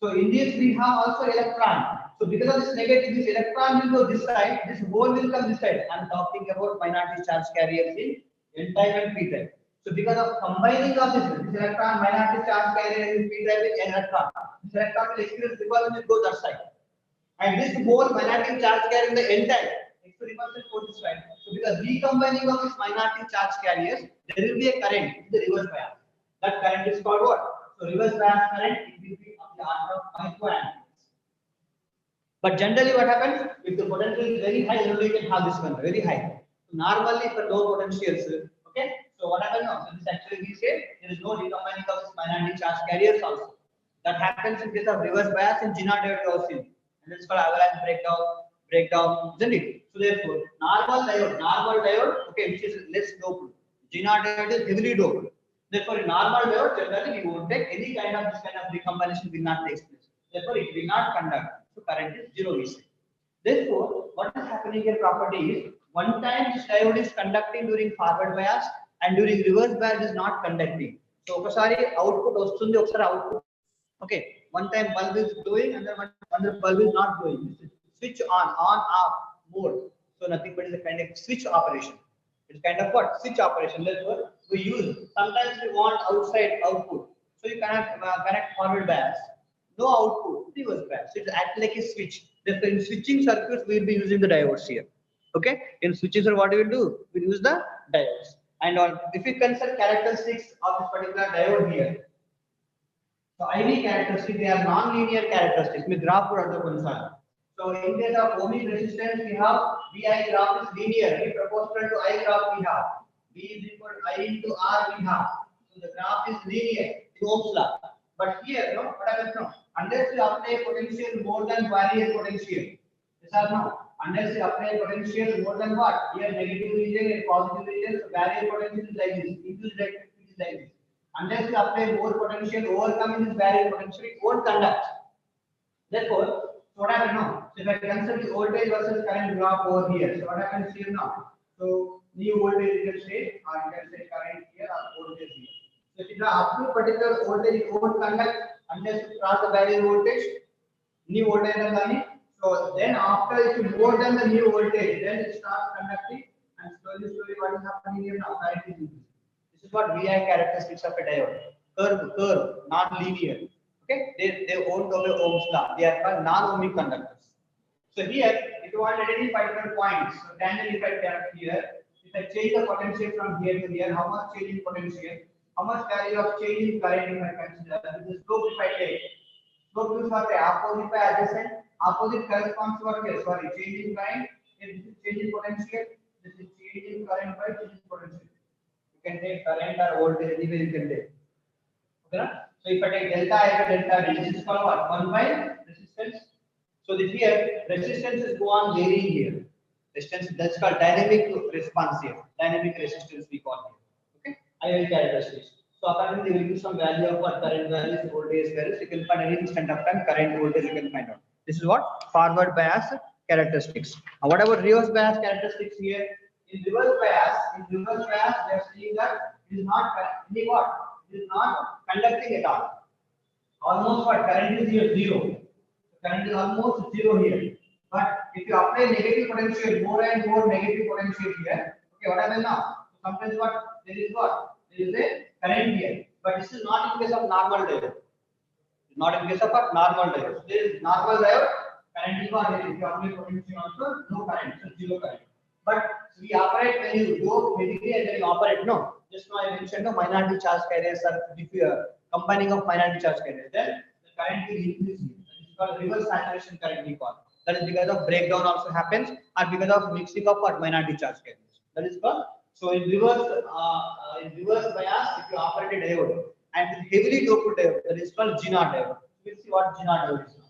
So in this we have also electron. So because of this negative, this electron will go this side, this hole will come this side. I am talking about minority charge carriers in n-type and p-type. So because of combining of this electron minority charge carrier in p-type with electron, this electron will experience repulsion will go that side. And this whole minority charge carrier in the n-type experience will go this side. So because recombining of this minority charge carriers, there will be a current in the reverse bias. That current is called what? So reverse bias current, it will be of the order of microamperes. But generally what happens, if the potential is very high, then you can have this one very high. So normally for low potentials, okay. So what happens now? So this actually we say there is no recombining of this minority charge carriers also. That happens in case of reverse bias in Ginna diode also. And it's called avalanche breakdown, isn't it? So therefore, normal diode, okay, which is less doped. Ginna diode is heavily doped. Therefore, in normal diode, generally we won't take any kind of this kind of recombination will not take place. Therefore, it will not conduct. So current is zero, we say. Therefore, what is happening here property is one time this diode is conducting during forward bias and during reverse bias is not conducting. So ఒకసారి output వస్తుంది, ఒకసారి output. Okay, one time bulb is glowing and then one bulb is not glowing. Switch on off mode. So nothing but is a kind of switch operation. It's kind of what? Switch operation. Therefore, we use sometimes we want outside output. So you cannot connect forward bias. No output, reverse bias. So it acts like a switch. Therefore, in switching circuits, we will be using the diodes here. Okay, in switches, what we will do? We will use the diodes. And if you consider characteristics of this particular diode here, so IV characteristics, they are non-linear characteristics. We graph for other concern. So in case of ohmic resistance, we have VI graph is linear, V proportional to I graph we have. V is equal to I into R we have. So the graph is linear in Ohm's law. But here, no, what happens now? Unless you apply potential more than barrier potential. Yes or no? Unless you apply potential more than what? Here negative region and positive region, so barrier potential is like this, induced electricity is like this. Unless you apply more potential, overcoming this barrier potential, it won't conduct. Therefore, so what happens now? So if I consider the voltage versus current graph over here, so what happens here now? So new voltage you can say, or you can say current here or voltage here. So if you draw up to particular voltage, it won't conduct unless you cross the barrier voltage, new voltage and then. So then after if you more than the new voltage, then it starts conducting and slowly what is happening here now? Current is increasing. This is what VI characteristics of a diode. Curve, non-linear. Okay, they won't obey Ohm's law. They are called non-ohmic conductors. So here, if you want any particular points, so tangent if I take here, if I change the potential from here to here, how much change in potential, how much value of change in current if I consider, this is slope if I take. Slope is what opposite by adjacent, opposite corresponds to what here, sorry, change in current, if this is change in potential, this is change in current by change in potential. You can take current or voltage, anywhere you can take. Okay? So if I take delta I by delta D, this is called what? 1 by resistance. So this here, resistances go on varying here. Resistance, that's called dynamic response here. Dynamic resistance we call it. Okay? IV characteristics. So accordingly, we will give some value of what current values, voltage values. You can find any instant of time, current voltage you can find out. This is what forward bias characteristics. What about reverse bias characteristics here? In reverse bias, they are saying that it is not any what? It is not conducting at all. Almost what current is here zero. Current is almost zero here. But if you apply negative potential, more and more negative potential here, okay, what happens now? Sometimes what? There is a current here. But this is not in case of normal diode. Not in case of a normal diode. There is normal diode, current is what? If you apply potential also, no current, so zero current. But we operate when you go basically and then you operate. No, just now I mentioned the minority charge carriers are combining of minority charge carriers. Then the current will increase. That is called reverse saturation current we call. That is because of breakdown also happens, or because of mixing of what minority charge carriers. That is called So in reverse bias, if you operate a diode and heavily doped diode, that is called Ginor diode. We'll see what Ginor diode is now.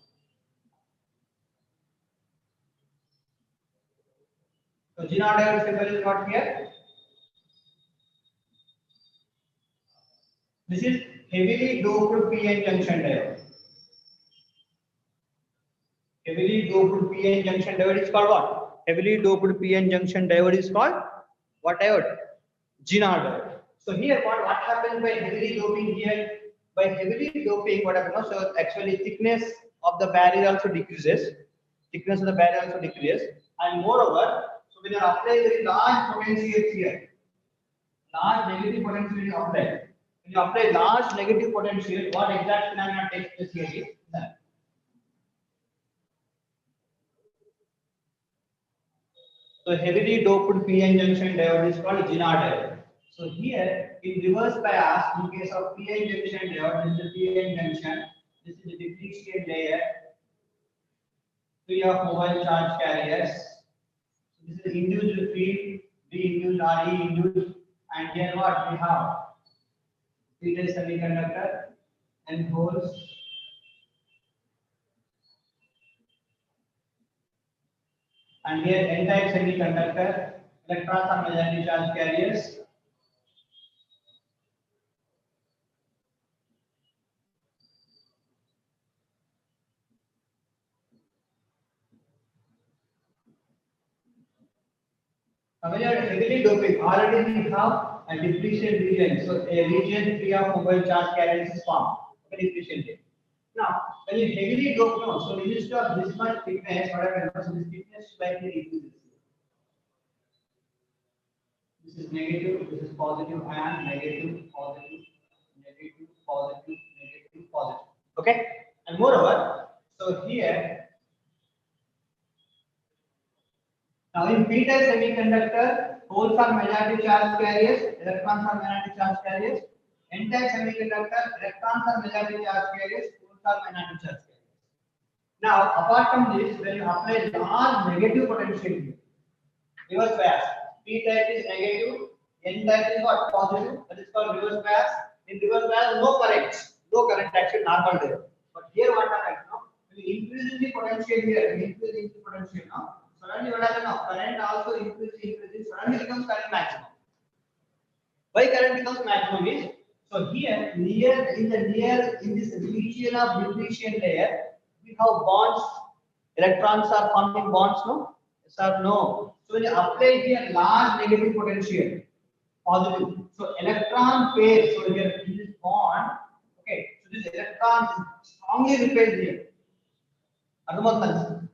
So Ginor diode symbol is not here. This is heavily doped PN junction diode. Heavily doped PN junction diode is called what? Heavily doped PN junction diode is called what diode? Ginor diode. So here what happens by heavily doping here? By heavily doping, what happens? So actually thickness of the barrier also decreases. Thickness of the barrier also decreases, and moreover, so when you apply very large potentials here, large negative potential is applied. When you apply large negative potential, what exact phenomena takes place here is that. So heavily doped PN junction diode is called Ginor diode. So here in reverse bias, in case of PN junction diode, this is the PN junction, this is the depletion layer, free of mobile charge carriers. So this is induced field, B induced, RE induced, and here what we have? P-type semiconductor and holes. And here N-type semiconductor, electrons are majority charge carriers. Now when you are heavily doping, already we have a depletion region. So a region free of mobile charge carriers is formed. Okay, depletion region. Now when you heavily dope, no, so instead of this much thickness, what happens? So this thickness slightly reduces. This is negative, this is positive, and negative, positive, negative, positive, negative, positive. Okay, and moreover, so here. Now in p-type semiconductor, holes are majority charge carriers, electrons are minority charge carriers. N-type semiconductor, electrons are majority charge carriers, holes are minority charge carriers. Now apart from this, when you apply large negative potential here, reverse bias, p-type is negative, n-type is what? Positive, that is called reverse bias. In reverse bias, no current actually normal there. But here what happens now? When you increase the potential here, increase the potential now. Suddenly what happens now? Current also increases, suddenly becomes current maximum. Why current becomes maximum is, so here in this region of depletion layer, we have bonds, electrons are forming bonds, no? Yes or no? So when you apply here large negative potential, positive, so electron pair, so here in this bond, okay, so this electron is strongly repelled here.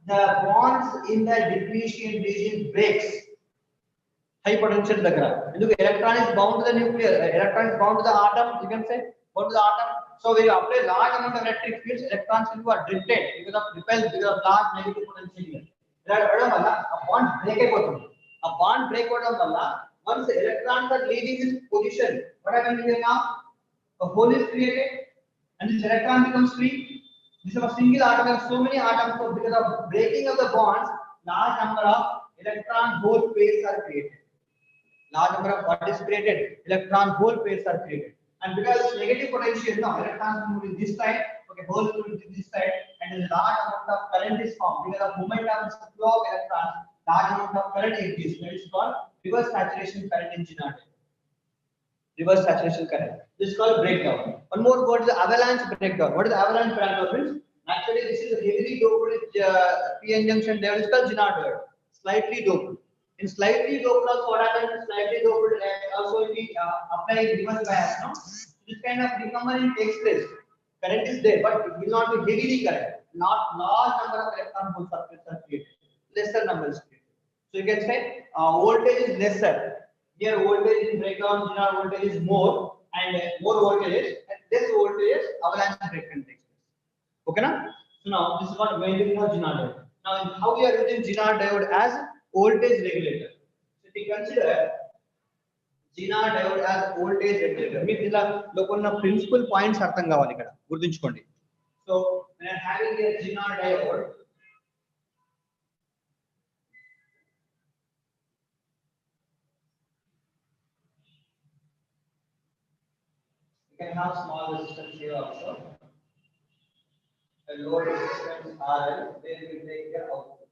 The bonds in the depletion region breaks. High potential daggara. Electron is bound to the nucleus. Electron is bound to the atom. You can say bound to the atom. So when you apply large amount of electric fields, electrons will be drifted because of repelled because of large negative potential here. A bond break. A bond break. Once the electrons are leaving this position, what happens here now? A hole is created, and this electron becomes free. This is a single atom and so many atoms. So because of breaking of the bonds, large number of electron hole pairs are created. Large number of what is created? Electron hole pairs are created. And because negative potential, no, electrons move this side, okay, holes move this side, and a large amount of current is formed. Because of momentum flow of electrons, large amount of current exists. That is called reverse saturation current in Ginor. Reverse saturation current. This is called breakdown. One more word is the avalanche breakdown. What is the avalanche breakdown? Actually, this is a heavily doped PN junction diode. It's called Ginor diode. Slightly doped. In slightly doped also what happens? Slightly doped also if we apply reverse bias, no? This kind of recombinant takes place. Current is there, but it will not be heavily current. Not large number of electron hole circuits are created. Lesser number is created. So you can say voltage is lesser. Here voltage in breakdown, Ginor voltage is more, and more voltage and less voltage avalanche breakdown takes place. Okay, na? So now this is what mainly for Ginor diode. Now how we are using Ginor diode as voltage regulator. So if we consider Ginor diode as voltage regulator, means ఇలా లోపల principal points అర్థం కావాలి ఇక్కడ గుర్తుంచుకోండి. So when I am having a Ginor diode, You can have small resistance here also. A low resistance RL, where we take the output.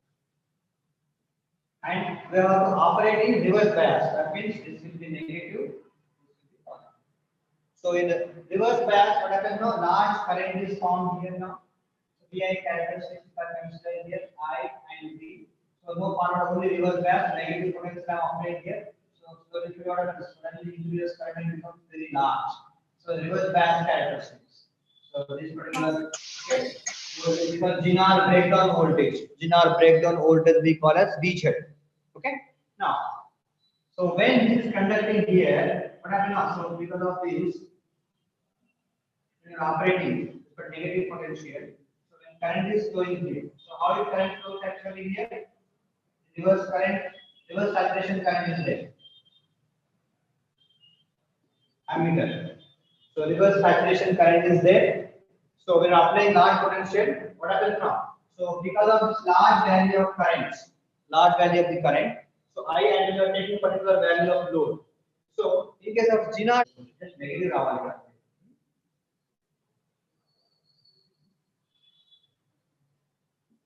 And we have to operate in reverse bias. That means this will be negative. So in the reverse bias, what happens now? Large current is formed here now. So VI characteristics are considered here, I and V. So no part of only reverse bias, negative potential are operated here. So if you order suddenly injurious current becomes very large. So reverse bias characteristics. So this particular case is called Ginard breakdown voltage. Ginard breakdown voltage we call as VZ. Okay. Now, so when this is conducting here, what happens now? So because of this, operating for negative potential. So when current is flowing here, so how is current flows actually here? Reverse current, reverse saturation current is there. Ammeter. So reverse saturation current is there. So when applying large potential, what happens now? So because of this large value of currents, large value of the current, so I and you are taking particular value of load. So in case of Ginard, just negative Ravali.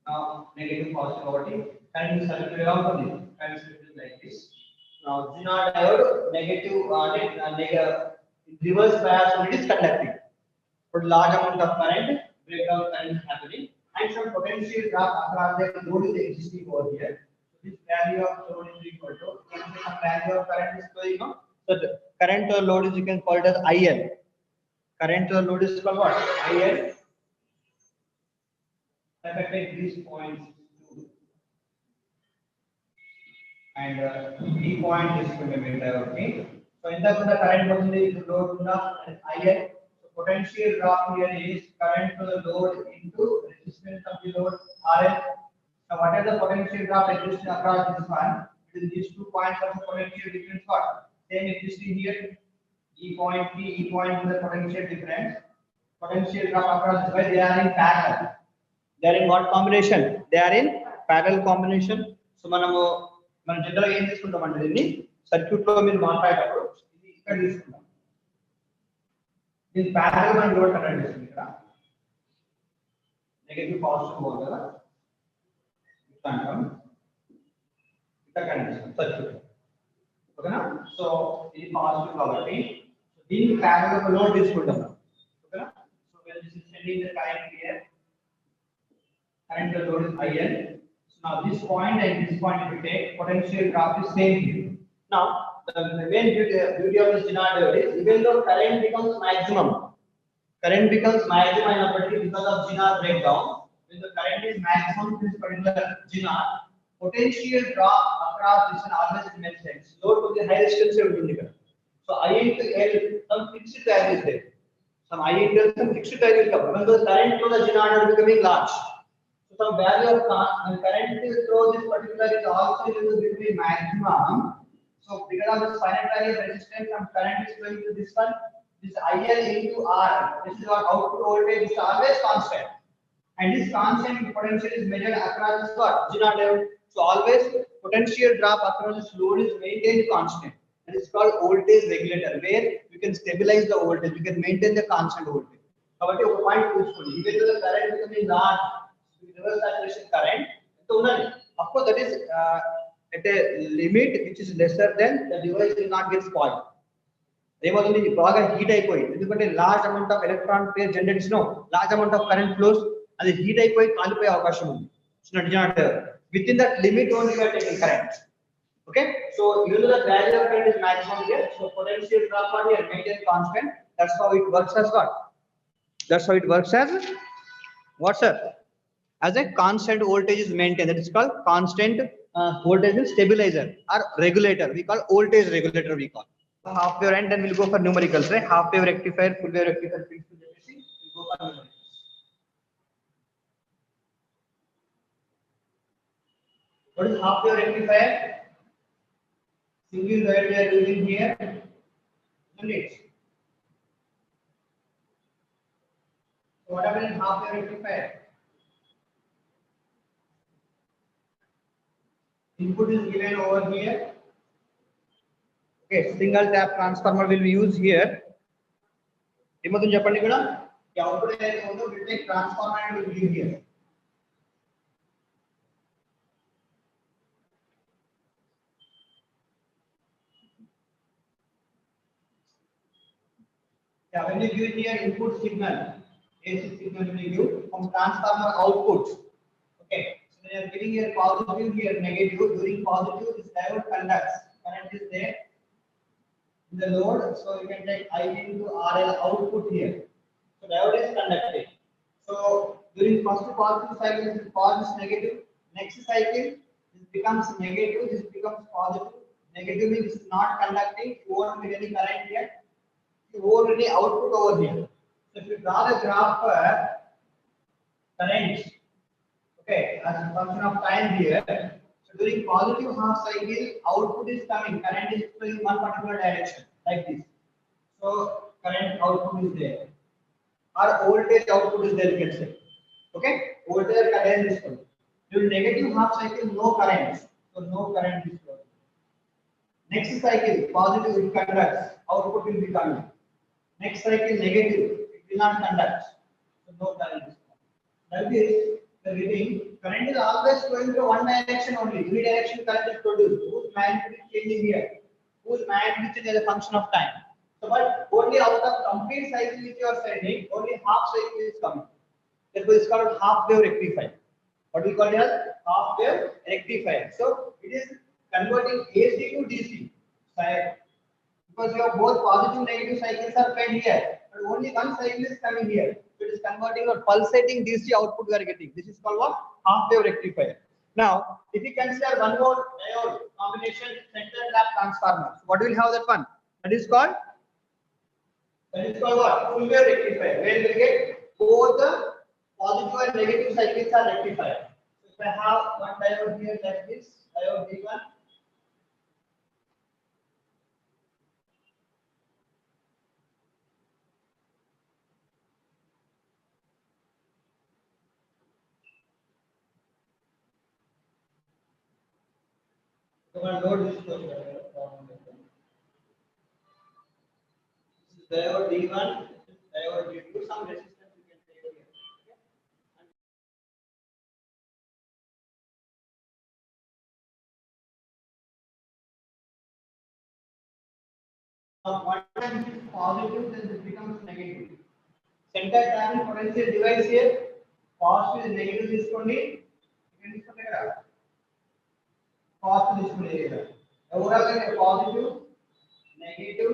Now negative positive polarity, current is circular around for this. Current is like this. Now Ginard diode negative reverse bias, so it is conducting. For large amount of current, breakdown current is happening, and some potential drop across the load is existing over here. So this value of load is equal to some value of current is flowing on. So the current or load is, you can call it as IL. Current or load is called what? IL. If I take these points and E point is fundamental. Okay. So in the current position is load and IL. So potential drop here is current to the load into resistance of the load RL. Now what is the potential drop existing across this one? Between these 2 points of the potential difference what? Same existing here. E point P, E point is the potential difference. Potential drop across this way, they are in parallel. They are in what combination? They are in parallel combination. So మనం general గా ఏం తీసుకుంటామంటే దీన్ని circuit లో మీరు మాట్లాడేటప్పుడు ఇది ఇక్కడ తీసుకుంటాం. దీని ప్యారలల్ మనం లోడ్ కనెక్ట్ చేస్తాం. ఇక్కడ నెగటివ్ పాజిటివ్ పోవాలి కదా, ఇట్లా అంటాం, ఇట్లా కనెక్ట్ చేస్తాం సర్క్యూట్. ఓకేనా? సో ఇది పాజిటివ్ కాబట్టి దీనికి ప్యారలల్ లోడ్ తీసుకుంటాం. ఓకేనా? So when this is sending the current here, current load is IL. Now this point and this point, if we take, potential drop is same here. Now the main beauty of this Ginard diode is, even though current becomes maximum because of Ginard breakdown, when the current is maximum in this particular Ginard, potential drop across this one always makes sense. Load to the high resistance ఉంటుంది ఇక్కడ. So I into L, some fixed value is there. Some I into L, some fixed value will come. When the current to the Ginard are becoming large, some value of current through this particular is also between maximum. So because of this finite value of resistance, some current is flowing to this one. This IL into R, this is our output voltage, is always constant. And this constant potential is measured across this what? Ginard diode. So always potential drop across this load is maintained constant. And it's called voltage regulator, where you can stabilize the voltage, you can maintain the constant voltage. కాబట్టి ఒక point చూసుకోండి, even though the current becoming large, reverse saturation current, of course that is at a limit which is lesser than the device will not get spoiled. ఏమవుతుంది, బాగా heat అయిపోయింది, ఎందుకంటే large amount of electron pair generates no large amount of current flows, అది heat అయిపోయి కాలిపోయే అవకాశం ఉంది. Within that limit only you are taking current. Okay, so even though the value of current is maximum here, so potential drop on here maintain constant. That's how it works as what? That's how it works as what, sir? As a constant voltage is maintained. That is called constant voltage stabilizer or regulator. We call voltage regulator. We call half wave, and then we'll go for numericals, right? Half wave rectifier, full wave rectifier, we'll go for numericals. What is half wave rectifier? Single wire we are using here, isn't it? So what happens in half wave rectifier? Input is given over here. Okay, single tap transformer will be used here. ఏమవుతుంది చెప్పండి ఇక్కడ ఈ output ఏదైతే ఉందో will take transformer and will give here. Yeah, when you give here input signal, AC signal when you give from transformer output. Okay, so when you are giving here positive, here negative. During positive, this diode conducts. Current is there in the load, so you can take I into RL output here. So diode is conducting. So during first positive cycle, this is positive negative. Next cycle, this becomes negative. This becomes positive. Negative means this is not conducting. You won't get any current here. You won't any output over here. So if you draw the graph for current, okay, as a function of time here. So during positive half cycle, output is coming. Current is flowing in one particular direction, like this. So current output is there. Or voltage output is there, you can say. Okay, voltage or current is flowing. During negative half cycle, no current. So no current is flowing. Next cycle, positive it conducts. Output will be coming. Next cycle, negative, it will not conduct. So no current is flowing. Like this, the reading, current is always flowing to one direction only. Unidirectional current is produced. Whose magnitude is changing here? Whose magnitude is a function of time? So, but only out of complete cycle which you are sending, only half cycle is coming. Therefore, it's called half wave rectifier. What we call it as half wave rectifier. So, it is converting AC to DC. Because you have both positive negative cycles are fed here, but only one cycle is coming here. So it is converting or pulsating DC output we are getting. This is called what? Half wave rectifier. Now, if you consider one more diode combination center lap transformer, what will have that one? That is called what? Full wave rectifier. Where we get both the positive and negative cycles are rectified. So if I have one diode here like this, diode D1. So I load this to diode D1, diode D2, some resistance you can take here. One time it is positive, then it becomes negative. Center traveling potential device here, positive is negative తీసుకోండి. ఇక్కడ తీసుకోండి కదా. Positive తీసుకోండి here. Overall positive, negative.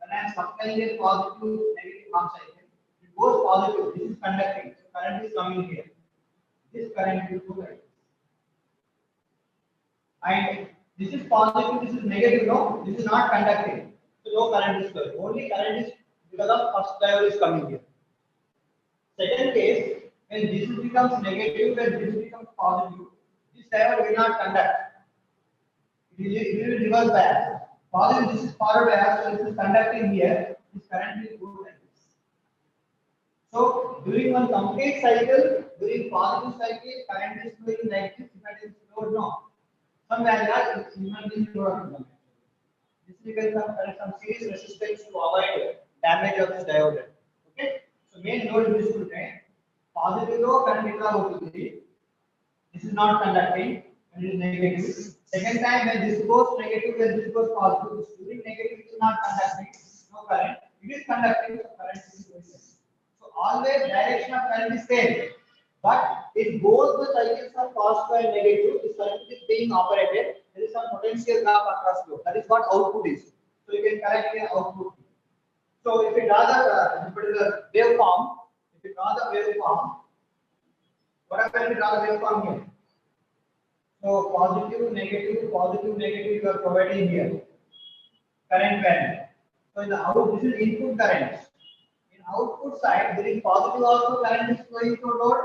When I am supplying a positive, negative half cycle, it goes positive. This is conducting. So current is coming here. This current will go like this. And this is positive. This is negative. No, this is not conducting. So no current is flowing. Only current is because of first diode is coming here. Second case, when this becomes negative, when this becomes positive, this diode will not conduct. It will reverse bias. Positive, this is forward bias, so this is conducting here. This current will go like this. So during one complete cycle, during positive cycle, current is flowing like this. If it is flowed, no. Somewhere that is emerging flowed. This is because some series resistance to avoid damage of this diode. Okay. So main load is to positive low current itla hotundi. This is not conducting and it is negative. Second time when this goes negative, when this goes positive, during negative it is not conducting, no current. It is conducting, so current is going. So always direction of current is same, but if both the cycles are positive and negative, the circuit is being operated. There is some potential gap across flow. That is what output is. So you can correct the output. So if you draw the particular waveform, what are going to draw the waveform here? So positive, negative, you are providing here. Current value. So in the output, this is input current. In output side, there is positive also current is flowing through load.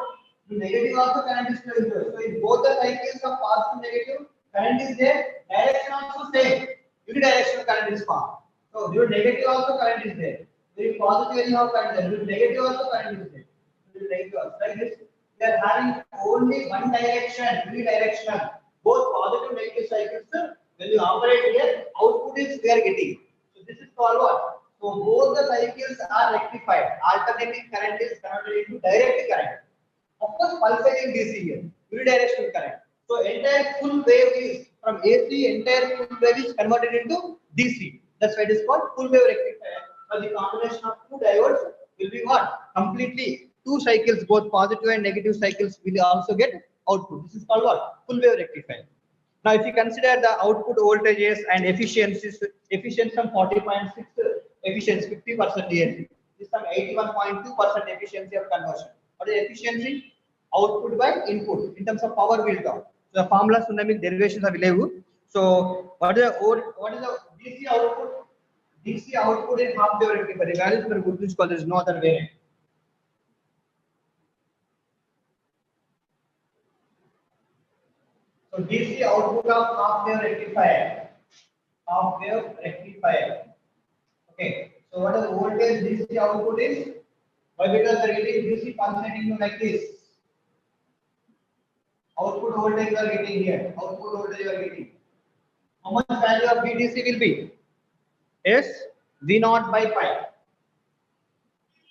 The negative also current is flowing through. So in both the cycles of positive, negative, current is there. Direction also same. Unidirectional current is formed. So your negative also current is there. During positive anyhow current is there. During negative also current is there. During negative also. Like this, we are having only one direction, unidirectional. Both positive and negative cycles. When you operate here, output is we are getting. So this is called what? So both the cycles are rectified. Alternating current is converted into direct current. Of course, pulsating DC here, unidirectional current. So entire full wave is from AC, entire full wave is converted into DC. That's why it is called full wave rectifier. But the combination of two diodes will be what? Completely two cycles, both positive and negative cycles will also get output. This is called what? Full wave rectifier. Now, if you consider the output voltages and efficiencies, efficiency from 40.6, efficiency 50% here. This is some 81.2% efficiency of conversion. What is efficiency? Output by input. In terms of power, we'll talk. So the formulas and derivations are available. So what is the DC output? DC output is half wave rectifier. The values for good news, there is no other variant. So DC output of half wave rectifier. Half wave rectifier. Okay. So what is the voltage DC output is? Why? Because they are getting DC pulsating like this. Output voltage you are getting here. Output voltage you are getting. How much value of VDC will be? Yes, V0 by pi.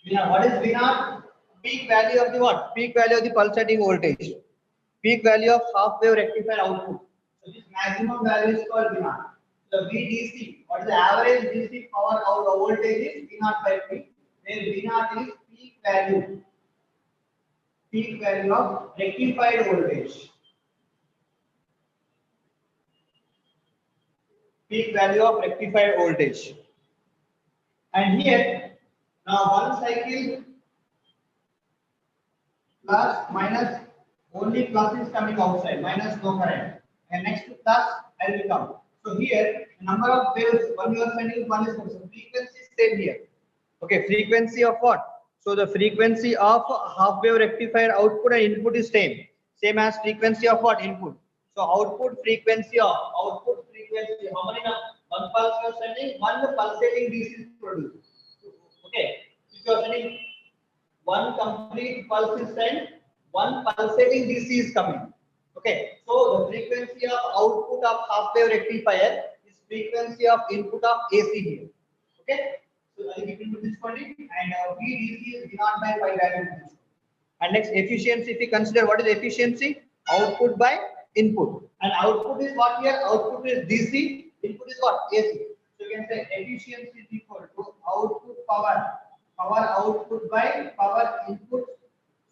V0. What is V0? Peak value of the what? Peak value of the pulsating voltage. Peak value of half wave rectifier output. So this maximum value is called V0. So VDC, what is the average DC power out of voltage is V0 by P, where V0 is peak value of rectified voltage. Peak value of rectified voltage. And here, now one cycle plus minus, only plus is coming outside, minus no current. And next to plus, I will come. So here, number of waves, one you are sending, one is also frequency is same here. Okay, frequency of what? So the frequency of half wave rectifier output and input is same as frequency of what? Input. So output frequency, how many one pulse you are sending, one pulsating DC is produced. Okay, if you are sending one complete pulse is sent, one pulsating DC is coming. Okay, so the frequency of output of half wave rectifier is frequency of input of AC here. Okay, so I will give you this quantity and VDC is V0 by pi value. And next efficiency, if you consider what is efficiency? Output by input. And output is what here? Output is DC, input is what? AC. So you can say efficiency is equal to output power output by power input.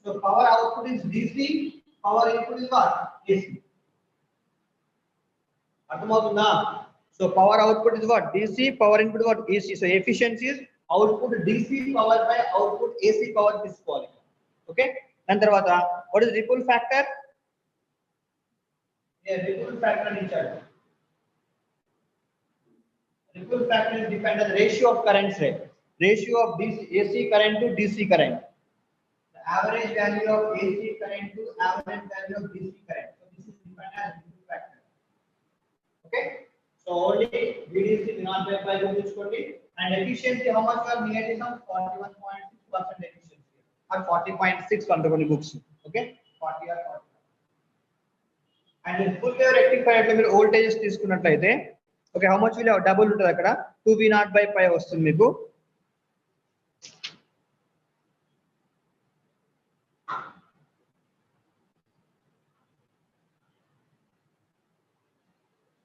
So power output is DC, power input is what? AC. So power output is what? DC, power input is what? AC. So efficiency is output DC power by output AC power is quality. Okay. And what is ripple factor? Yeah, ripple factor in charge. Ripple factor is defined as ratio of currents rate. Ratio of AC current to DC current. The average value of AC current to average value of DC current. So this is defined as ripple factor. Okay. So only VDC not by pi units quantity and efficiency. How much you are near is some 41.6% efficiency or 40.6 on the books. Okay, 40 or 40. And in full wave rectifier మీరు voltages తీసుకున్నట్లయితే okay how much will double ఉంటుంది అక్కడ 2V0 by pi వస్తుంది మీకు.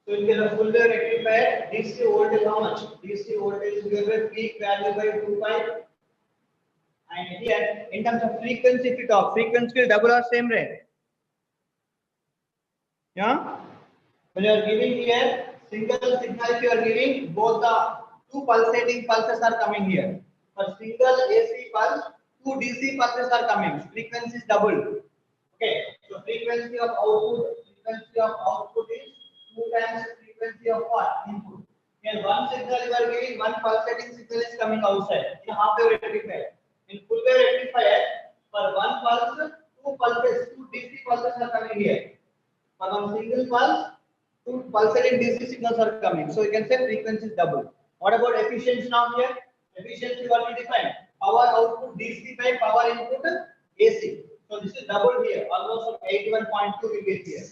So in the full wave rectifier, DC voltage how much? DC voltage is given peak value by 2 pi. And here, in terms of frequency, if you talk, frequency will double or same rate. Yeah. When you are giving here single signal, if you are giving both the two pulsating pulses are coming here. For single AC pulse, two DC pulses are coming. Frequency is double. Okay. So frequency of output is 2 times frequency of what? Input. Here one signal you are giving, one pulsating signal is coming outside in half wave rectifier. In full wave rectifier, for one pulse, two DC pulses are coming here. For one single pulse, two pulsating DC signals are coming. So you can say frequency is double. What about efficiency now here? Efficiency what we define? Power output DC by power input AC. So this is double here, almost 81.2 we get here.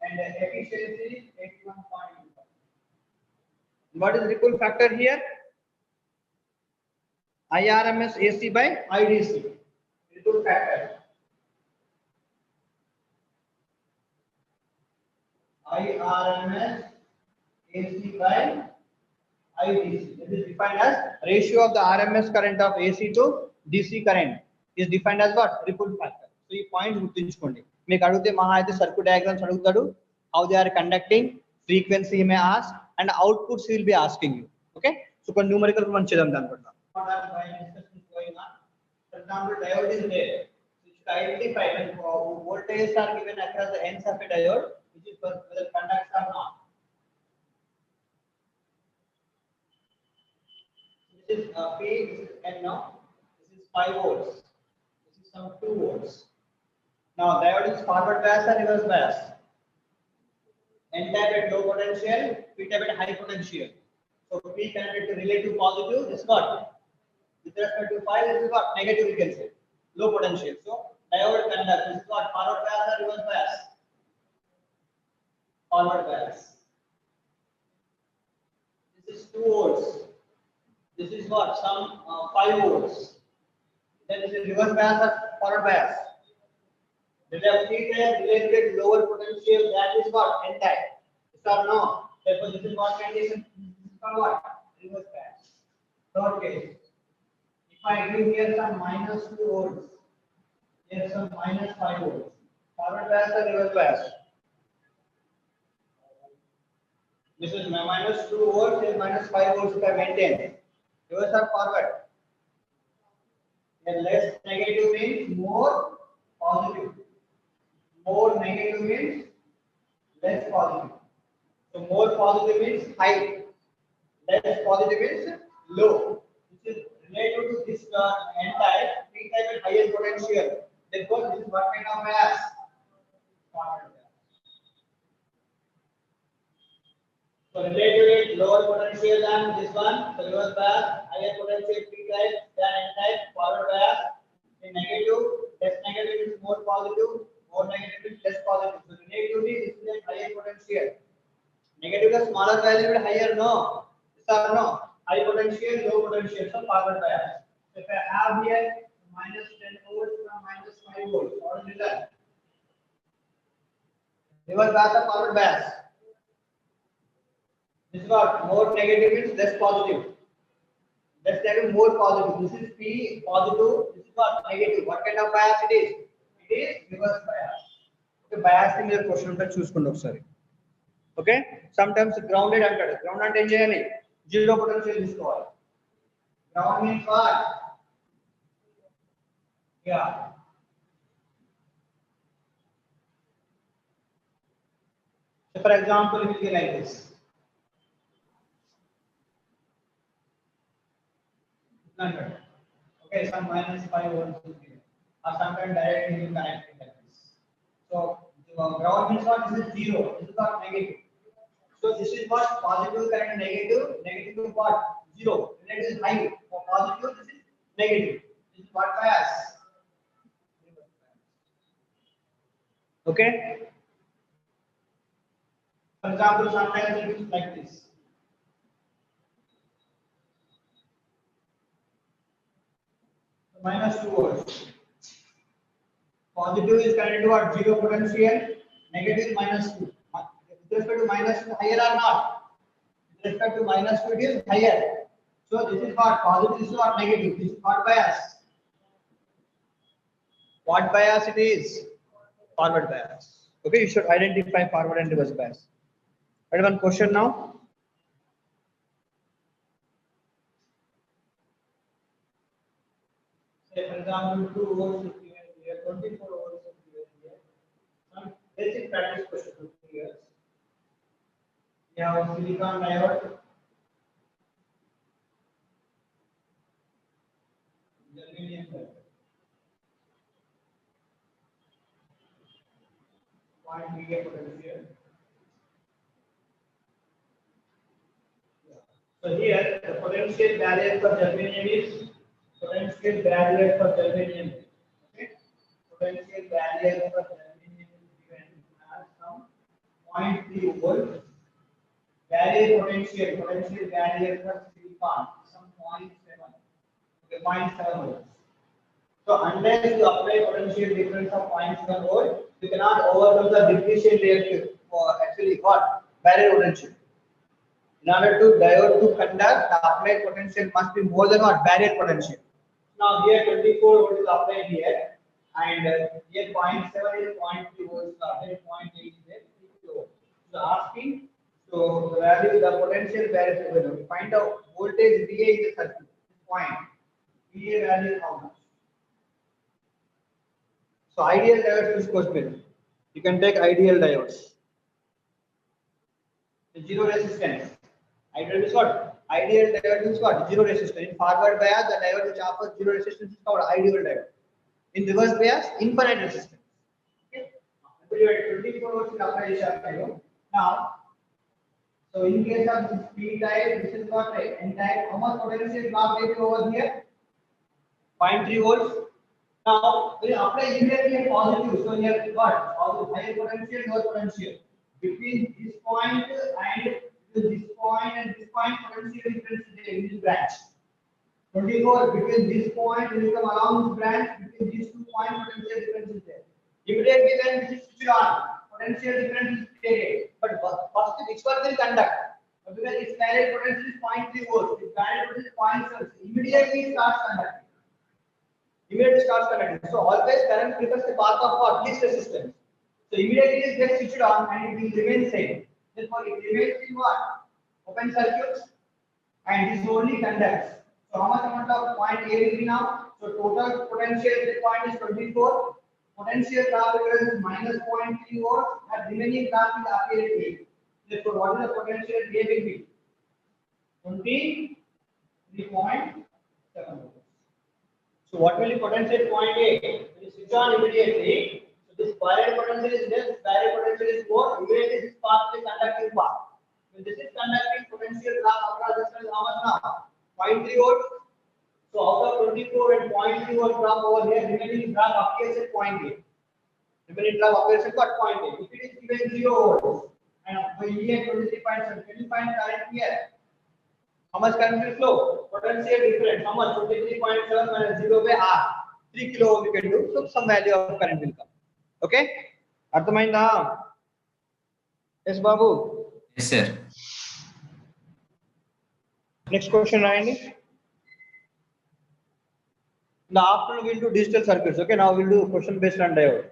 And the efficiency is 81.2. What is ripple factor here? IRMS AC by IDC. Ripple factor. IRMS AC by IDC. This is defined as ratio of the RMS current of AC to DC current is defined as what? Ripple factor. So you point గుర్తుంచుకోండి. మీకు అడిగితే మహా అయితే circuit diagrams అడుగుతాడు. How they are conducting, frequency he may ask, and outputs he will be asking you. Okay? So కొన్ని numerical మనం చేద్దాం దాని పట్ల. For example, diode is there. Which to identify when voltages are given across the ends of a diode, which is whether conducts or not. This is P, this is N now. This is 5 volts. This is some 2 volts. Now diode is forward bias or reverse bias? N type at low potential, P type at high potential. So P connected to relative positive. This what? With respect to 5, this is what? Negative we can say. Low potential. So diode conduct. This is what? Forward bias or reverse bias? Forward bias. This is 2 volts. This is what? Some 5 volts. Then this is reverse bias or forward bias. They have P type related lower potential. That is what? N type. Yes or no? Therefore, this is what condition? This is called what? Reverse bias. Third case. If I give here some minus 2 volts, here some minus 5 volts. Forward bias or reverse bias? This is minus 2 volts and minus 5 volts if I maintain. Reverse or forward? And less negative means more positive. More negative means less positive. So more positive means high. Less positive means low. This is related to this N type, P type at higher potential. Therefore, this is what kind of bias? Forward bias. So related lower potential than this one, so reverse bias, higher potential P type than N type, forward bias. In negative, less negative is more positive, more negative is less positive. So relatively, this is a higher potential. Negative is smaller value but higher, no? Yes or no? High potential, low potential, so forward bias. So if I have here minus 10 volts from minus 5 volts, what is that? Reverse bias or forward bias? This is what? More negative means less positive. Less negative, more positive. This is P positive. This is what? Negative. What kind of bias it is? It is reverse bias. Okay, bias thing is a question that choose kondo sorry. Okay, sometimes grounded అంటాడు. Ground అంటే ఏం చేయాలి? Zero potential తీసుకోవాలి. Ground means what? Yeah. So for example, it will be like this. Okay, some minus 5 volts is here. Or sometimes directly you connect it like this. So ground means what? This is zero. This is what? Negative. So this is what? Positive current negative. Negative to what? Zero. Related is high. For positive, this is negative. This is what bias? Okay. For example, sometimes it is like this. Minus 2 volts. Positive is connected to what? Zero potential. Negative is minus 2. With respect to minus 2, higher or not? With respect to minus 2, it is higher. So this is what? Positive, this is what? Negative. This is what bias? What bias it is? Forward bias. Okay, you should identify forward and reverse bias. Right, one question now. Say for example, 2 volts is given here, 24 volts is given here. Some basic practice question for 2 years. We have silicon diode, germanium diode. Point VA potential. So here the potential barrier for germanium is potential barrier for germanium. Okay, potential barrier for germanium is given as some 0.3 volt. Barrier potential barrier for silicon some 0.7. 0.7 volts. So unless you apply potential difference of 0.7 volt, you cannot overcome the depletion reactive for actually what? Barrier potential. In order to diode to conduct, the applied potential must be more than what? Barrier potential. Now here 24 volts is applied here, and here 0.7 is 0.3 volts applied, 0.8 is there, 3 kilo. So asking, so the value, the potential barrier, find out voltage VA in the circuit. Point. VA value is how much? So ideal diodes is question. You can take ideal diodes. The zero resistance. Ideal is what? Ideal diode is what? Zero resistance. In forward bias, the diode which offers zero resistance is called ideal diode. In reverse bias, infinite resistance. Okay. 24 volts in operation. Now, so in case of this P type, this is what type? N type. How much potential drop will be over here? 0.3 volts. Now, we apply immediately a positive. So here what? Positive, higher potential, lower potential. Between this point and this point and this point, potential difference is there in this branch. 24 between this point and you come along this branch, between these 2 points, potential difference is there. Immediately when this is switched on, potential difference is created. But first, which one will conduct? Because its valid potential is 0.3 volts, its valid potential is 0.7. Immediately it starts conducting. Immediately starts conducting. So always current prefers the path of what? Least resistance. So immediately it gets switched on and it will remain same. Therefore, it remains in what? Open circuits, and this only conducts. So how much amount of point A will be now? So total potential at the point is 24. Potential drop is minus 0.3 volts, and remaining drop will appear at A. Therefore, what is the potential at A will be? 23.7 volts. So what will be potential at point A? When you switch on immediately, so this barrier potential is less, barrier potential is more, immediately this path is conducting path. When this is conducting, potential drop across this is how much now? 0.3 volts. So out of 24 and 0.3 volt drop over here, remaining drop appears at point A. Remaining drop appears at what? Point A. If it is given 0 volts and by here 23.7, can you find current here? How much current will flow? Potential difference. How much? 23.7 minus 0 by R. 3 kilo ohm you can do. So some value of current will come. Okay? Arthamainda? Yes, Babu? Yes, sir. Next question, Randy. In the afternoon, we'll do digital circuits. Okay, now we'll do question based on diode.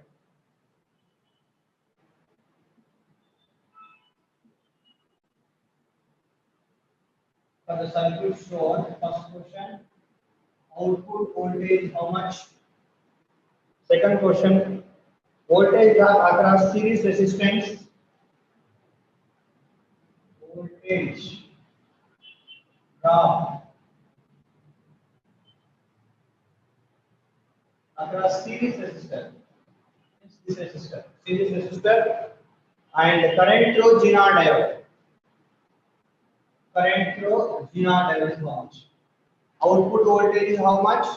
For the circuit shown, first question, output voltage how much? Second question, voltage drop across series resistance. Voltage drop across series resistor. This resistor, series resistor, and current through Zener diode. Current through Zener diode is how much? Output voltage is how much?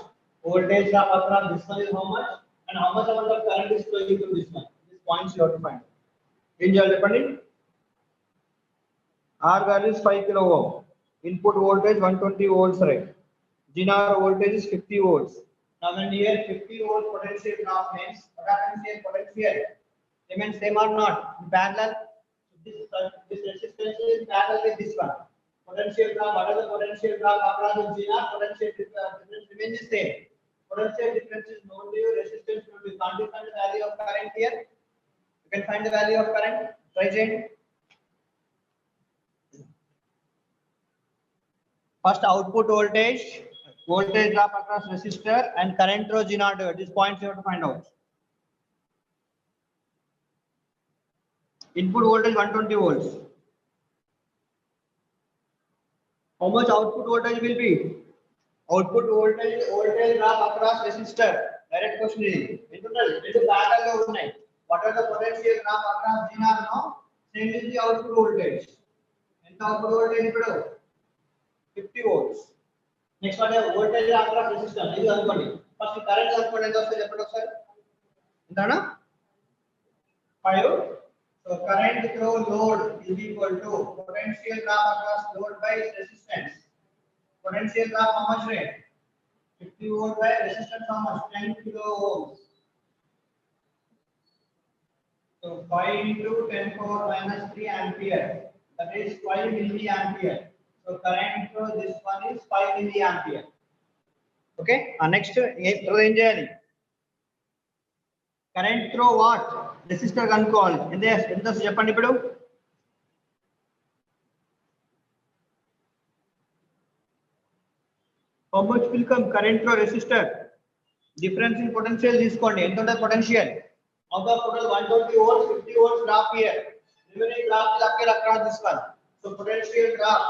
Voltage drop across this one is how much? And how much amount of current is flowing through this one? These points you have to find. Depending. R value is 5 kilo ohm. Input voltage 120 volts, right? Zener voltage is 50 volts. Now when here 50 volt potential drop means what happens here? Potential remains same or not? In parallel. This resistance is parallel with this one. Potential drop, what is the potential drop across the Zener? Potential difference remains the same. Potential difference is known to you. Resistance will be. Can't you find the value of current here? You can find the value of current. Try it. First output voltage, voltage drop across resistor, and current through Zener diode. These points you have to find out. Input voltage 120 volts. How much output voltage will be? Output voltage drop across resistor. Direct question is. Into parallel overnight. What are the potential drop across Zener now? Same is the output voltage. And the output voltage is 50 volts. Next one is voltage across resistor. This is unconditional. First current is unconditional. Sir. 5. So current through load is equal to potential drop across load by resistance. Potential drop how much rate? 50 volt by resistance how much? 10 kilo ohms. So 5 into 10 power minus 3 ampere. That is 5 milliampere. So current through this one is 5 milliampere. Okay. Next, current through what? Resistor called. In this, Japan how much will come current through resistor? Difference in potential is called potential. Out of total 120 volts, 50 volts drop here. Remaining drop will appear across this one. So potential drop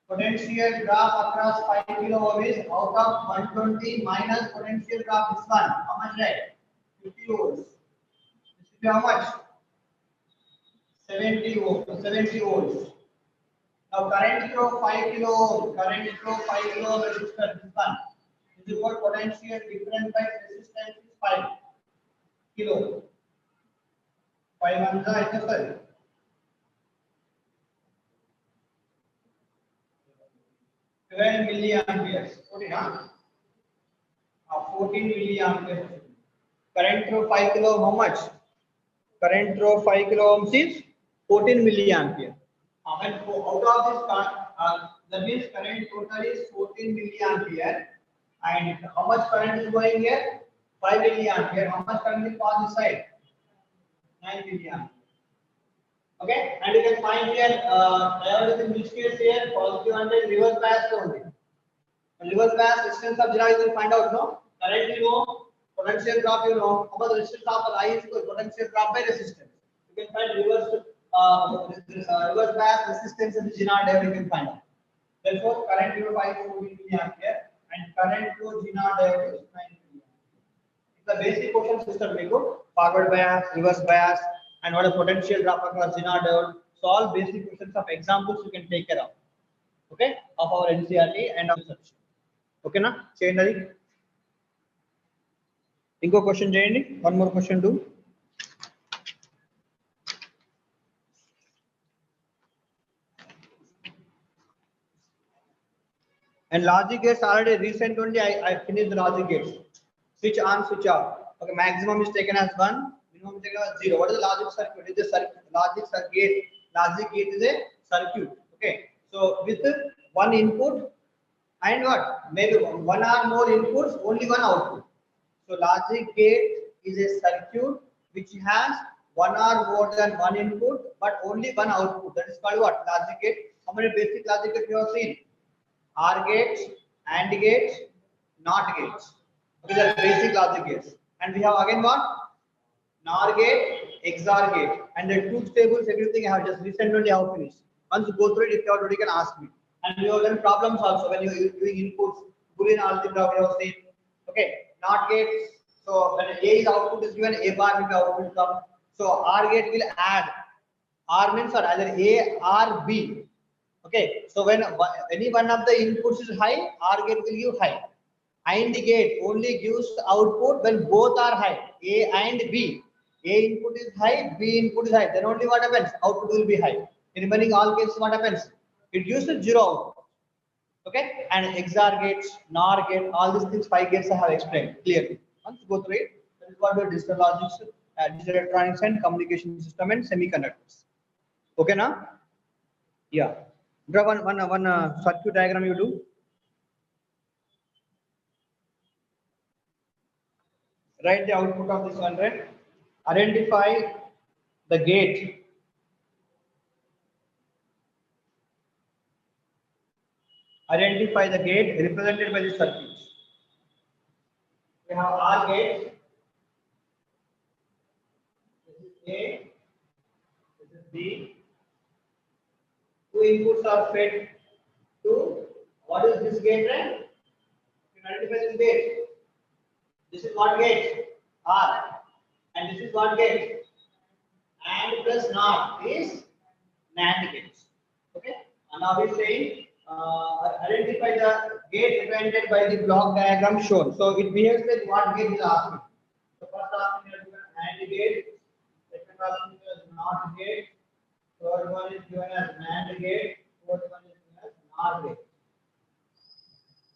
across 5 kilo ohm is out of 120 minus potential drop this one. How much right? 50 volts. This will be how much? 70 volts. Now current through 5 kilo ohm, resistor this one. This is what potential difference by resistance is 5 kilo. 5 under I just said. 12 milliamperes. 14, huh? 14 milliamperes. Current through 5 kilo ohm, how much? Current through 5 kilo ohms is 14 milliampere. When out of this, that means current total is 14 milliampere. And how much current is going here? 5 milliampere. How much current is on this side? 9 milliampere. Okay, and you can find here diode is in which case here positive and reverse bias only. Reverse bias resistance of Jira you will find out, no? Current you know, potential drop you know. How much resistance of I is equal potential drop by resistance. You can find reverse bias resistance in the Jira diode you can find out. Therefore, current you know 5 milliampere and current to Jira diode is 9 milliampere. It's the basic question system we go forward bias, reverse bias, and what a potential drop across Jira diode. So all basic questions of examples you can take care of. Okay, of our NCRT and of section. Okay, na? Cheyandi. Inko question cheyandi. One more question do. And logic gates already recent only I finished the logic gates. Switch on, switch off. Okay, maximum is taken as 1, minimum is taken as 0. What is the logic circuit? It is a circuit. Logic gate is a circuit. Okay, so with one input and what? Maybe one or more inputs, only one output. So logic gate is a circuit which has one or more than one input, but only one output. That is called what? Logic gate. How many basic logic gates you have seen? OR gates, AND gates, NOT gates. These are basic logic gates. And we have again what? NOR gate, XOR gate, and the truth tables, everything I have just recently have finished. Once you go through it, if you already can ask me. And we have done problems also when you are doing inputs, Boolean algebra we have seen. Okay, NOT gates. So when A is output is given, A bar will be output come. So OR gate will add. R means or either A or B. Okay, so when any one of the inputs is high, OR gate will give high. AND gate only gives output when both are high, A and B. A input is high, B input is high. Then only what happens? Output will be high. In remaining all cases, what happens? It gives a 0 output. Okay, and XOR gates, NOR gate, all these things, 5 gates I have explained clearly. Once you go through it, that is what the digital logics, digital electronics and communication system and semiconductors. Okay, now? Yeah. Draw one circuit diagram you do. Write the output of this one, right? Identify the gate. Identify the gate represented by the circuits. We have OR gate. This is A. This is B. Two inputs are fed to what is this gate, right? You can identify this gate. This is what gate? R. And this is what gate? AND plus NOT is NAND gates. Okay. And now we are saying identify the gate represented by the block diagram shown. So it behaves like what gate is asking. So first option is given AND gate. Second option is NOT gate. Third one is given as NAND gate. Fourth one is given as NOR gate.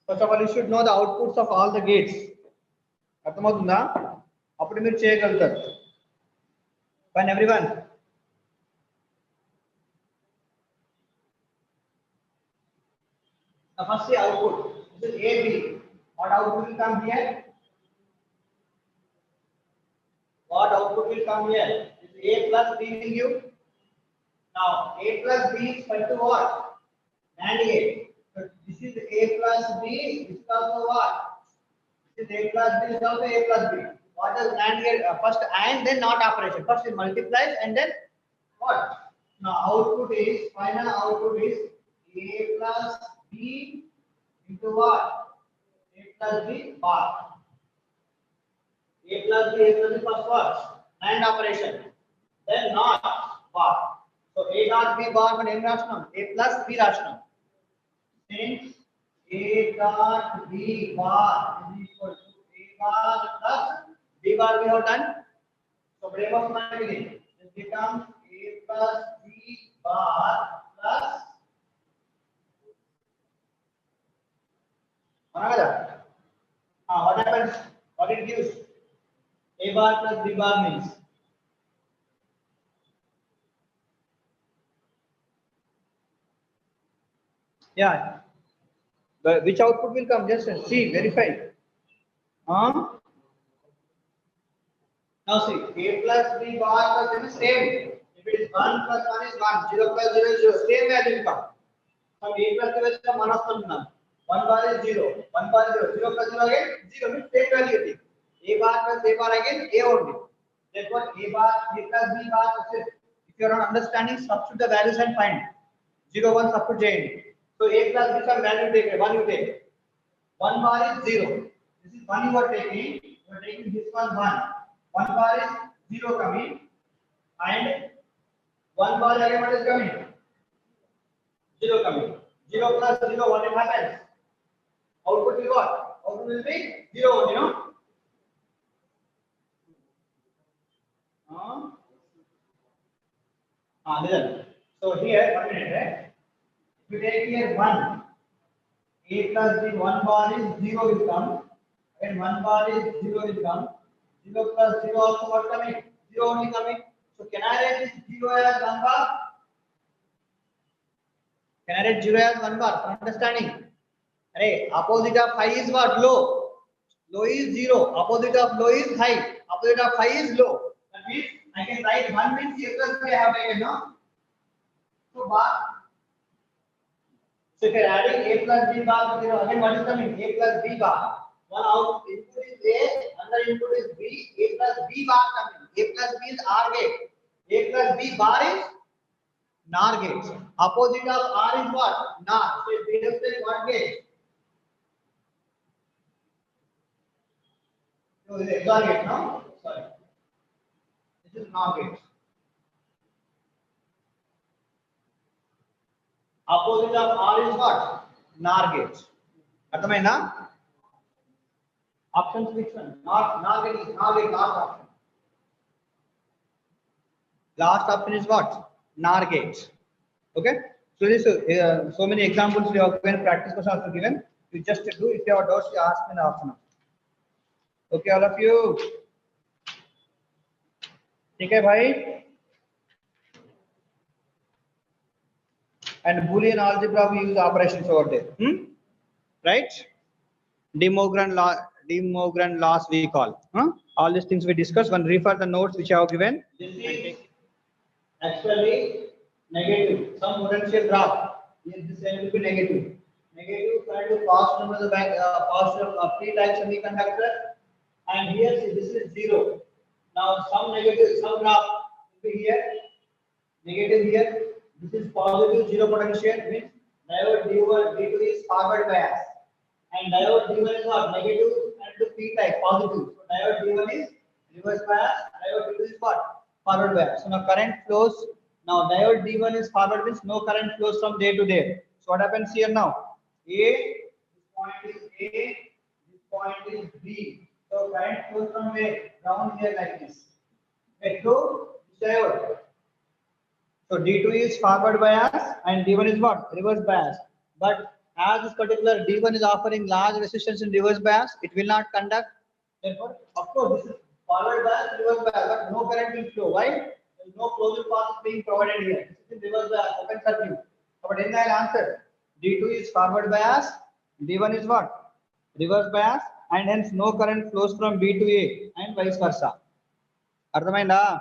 First of all, you should know the outputs of all the gates. అర్థమవుతుందా? అప్పుడు మీరు చేయగలుగుతారు. Fine, everyone. Now first the output. This is AB. What output will come here? What output will come here? This is A plus B will give. Now A plus B is equal to what? NAND gate. So this is A plus B. This is also what? This is A plus B. This is also A plus B. What does NAND gate? First and then not operation. First it multiplies and then what? Now output is final output is A plus B into what? A plus B bar. A plus B first what? NAND operation. Then not bar. So A dot B bar for name rational. A plus B rational. Since A dot B bar is equal to A bar plus B bar we have done. So break off my beginning. This becomes A plus B bar plus what happens? What it gives? A bar plus B bar means yeah. But which output will come? Just see, verify. Now see, A plus B bar plus M is same. If it is 1 plus 1 is 1, 0 plus 0 is 0, same value will come. So A plus B will come 1 of 1 bar is 0, 1 bar is 0, 0 plus 0 again, 0 means same value. A bar plus A bar again, A only. Therefore, A bar, A plus B bar, if you are not understanding, substitute the values and find. 0, 1 substitute change. So A plus B some value take, 1 you take. 1 bar is 0. This is 1 you are taking this one 1. 1 bar is 0 coming and 1 bar again what is coming? 0 coming. 0 plus 0 what will happen? Output will what? Output will be 0 only, no? Listen. So here, 1 minute, right? If you take here 1, A plus B, 1 bar is 0 will come, and 1 bar is 0 will come. 0 plus 0 also what coming? 0 only coming. So can I write this 0 as 1 bar? Can I write 0 as 1 bar for understanding? Array, opposite of high is what? Low. Low is 0. Opposite of low is high. Opposite of high is low. That means I can write 1 means A plus B I have taken, no? So bar. So if you are adding A plus B bar to 0, again what is coming? A plus B bar. One out input is A, another input is B. A plus B bar coming. A plus B is OR gate. A plus B bar is NOR gate. Opposite of R is what? NOR. So it behaves like what gate? So this is XOR gate, no? Sorry. This is NOR gate. Opposite of R is what? NOR gate. Arthamaina? Options which one? NOR gate is NOR gate, last option. Last option is what? NOR gate. Okay. So this so many examples we have given, practice questions also given. You just do. If you have doubts, you ask in the afternoon. Okay, all of you. Okay, bhai. And Boolean algebra we use operations over there. Right? De Morgan laws we call. All these things we discuss. One refer the notes which I have given. This is actually negative. Some potential drop. Yes, this will be negative. Negative side to positive number the positive p-type semiconductor. And here see, this is 0. Now some negative, some drop will be here. Negative here. This is positive 0 potential means diode D2 is forward bias. And diode D1 is what? Negative and to p-type positive. So diode D1 is reverse bias. Diode D2 is what? Forward bias. So now current flows. Now diode D1 is forward means no current flows from there to there. So what happens here now? This point is A, this point is B. So current flows from where? Down here like this. Okay, to diode. So D2 is forward bias and D1 is what? Reverse bias. But As this particular D1 is offering large resistance in reverse bias, it will not conduct. Therefore, of course, this is forward bias, reverse bias, but no current will flow. Why? There is no closure path being provided here. This is reverse bias, open circuit. But then I'll answer. D2 is forward bias, D1 is what? Reverse bias, and hence no current flows from B to A and vice versa. Arthamainda?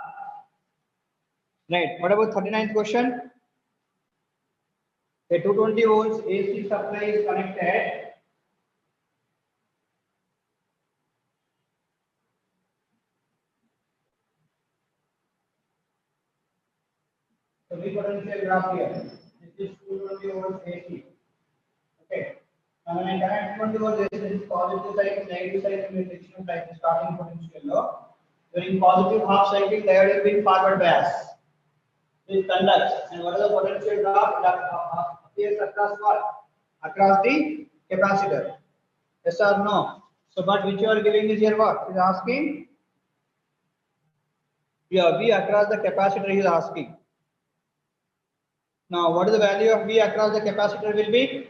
Right. What about 39th question? A 220 volts AC supply is connected. So we potential graph here. This is 220 volts AC. Okay. Now when I connect 220 volts AC, this is positive side, negative side, and restriction type starting potential low. During positive half cycle, diode will be forward bias. This conducts, and what is the potential drop? It appears across what? Across the capacitor. Yes or no? So, but which you are giving is here what? Is asking. Yeah, V across the capacitor is asking. Now, what is the value of V across the capacitor will be?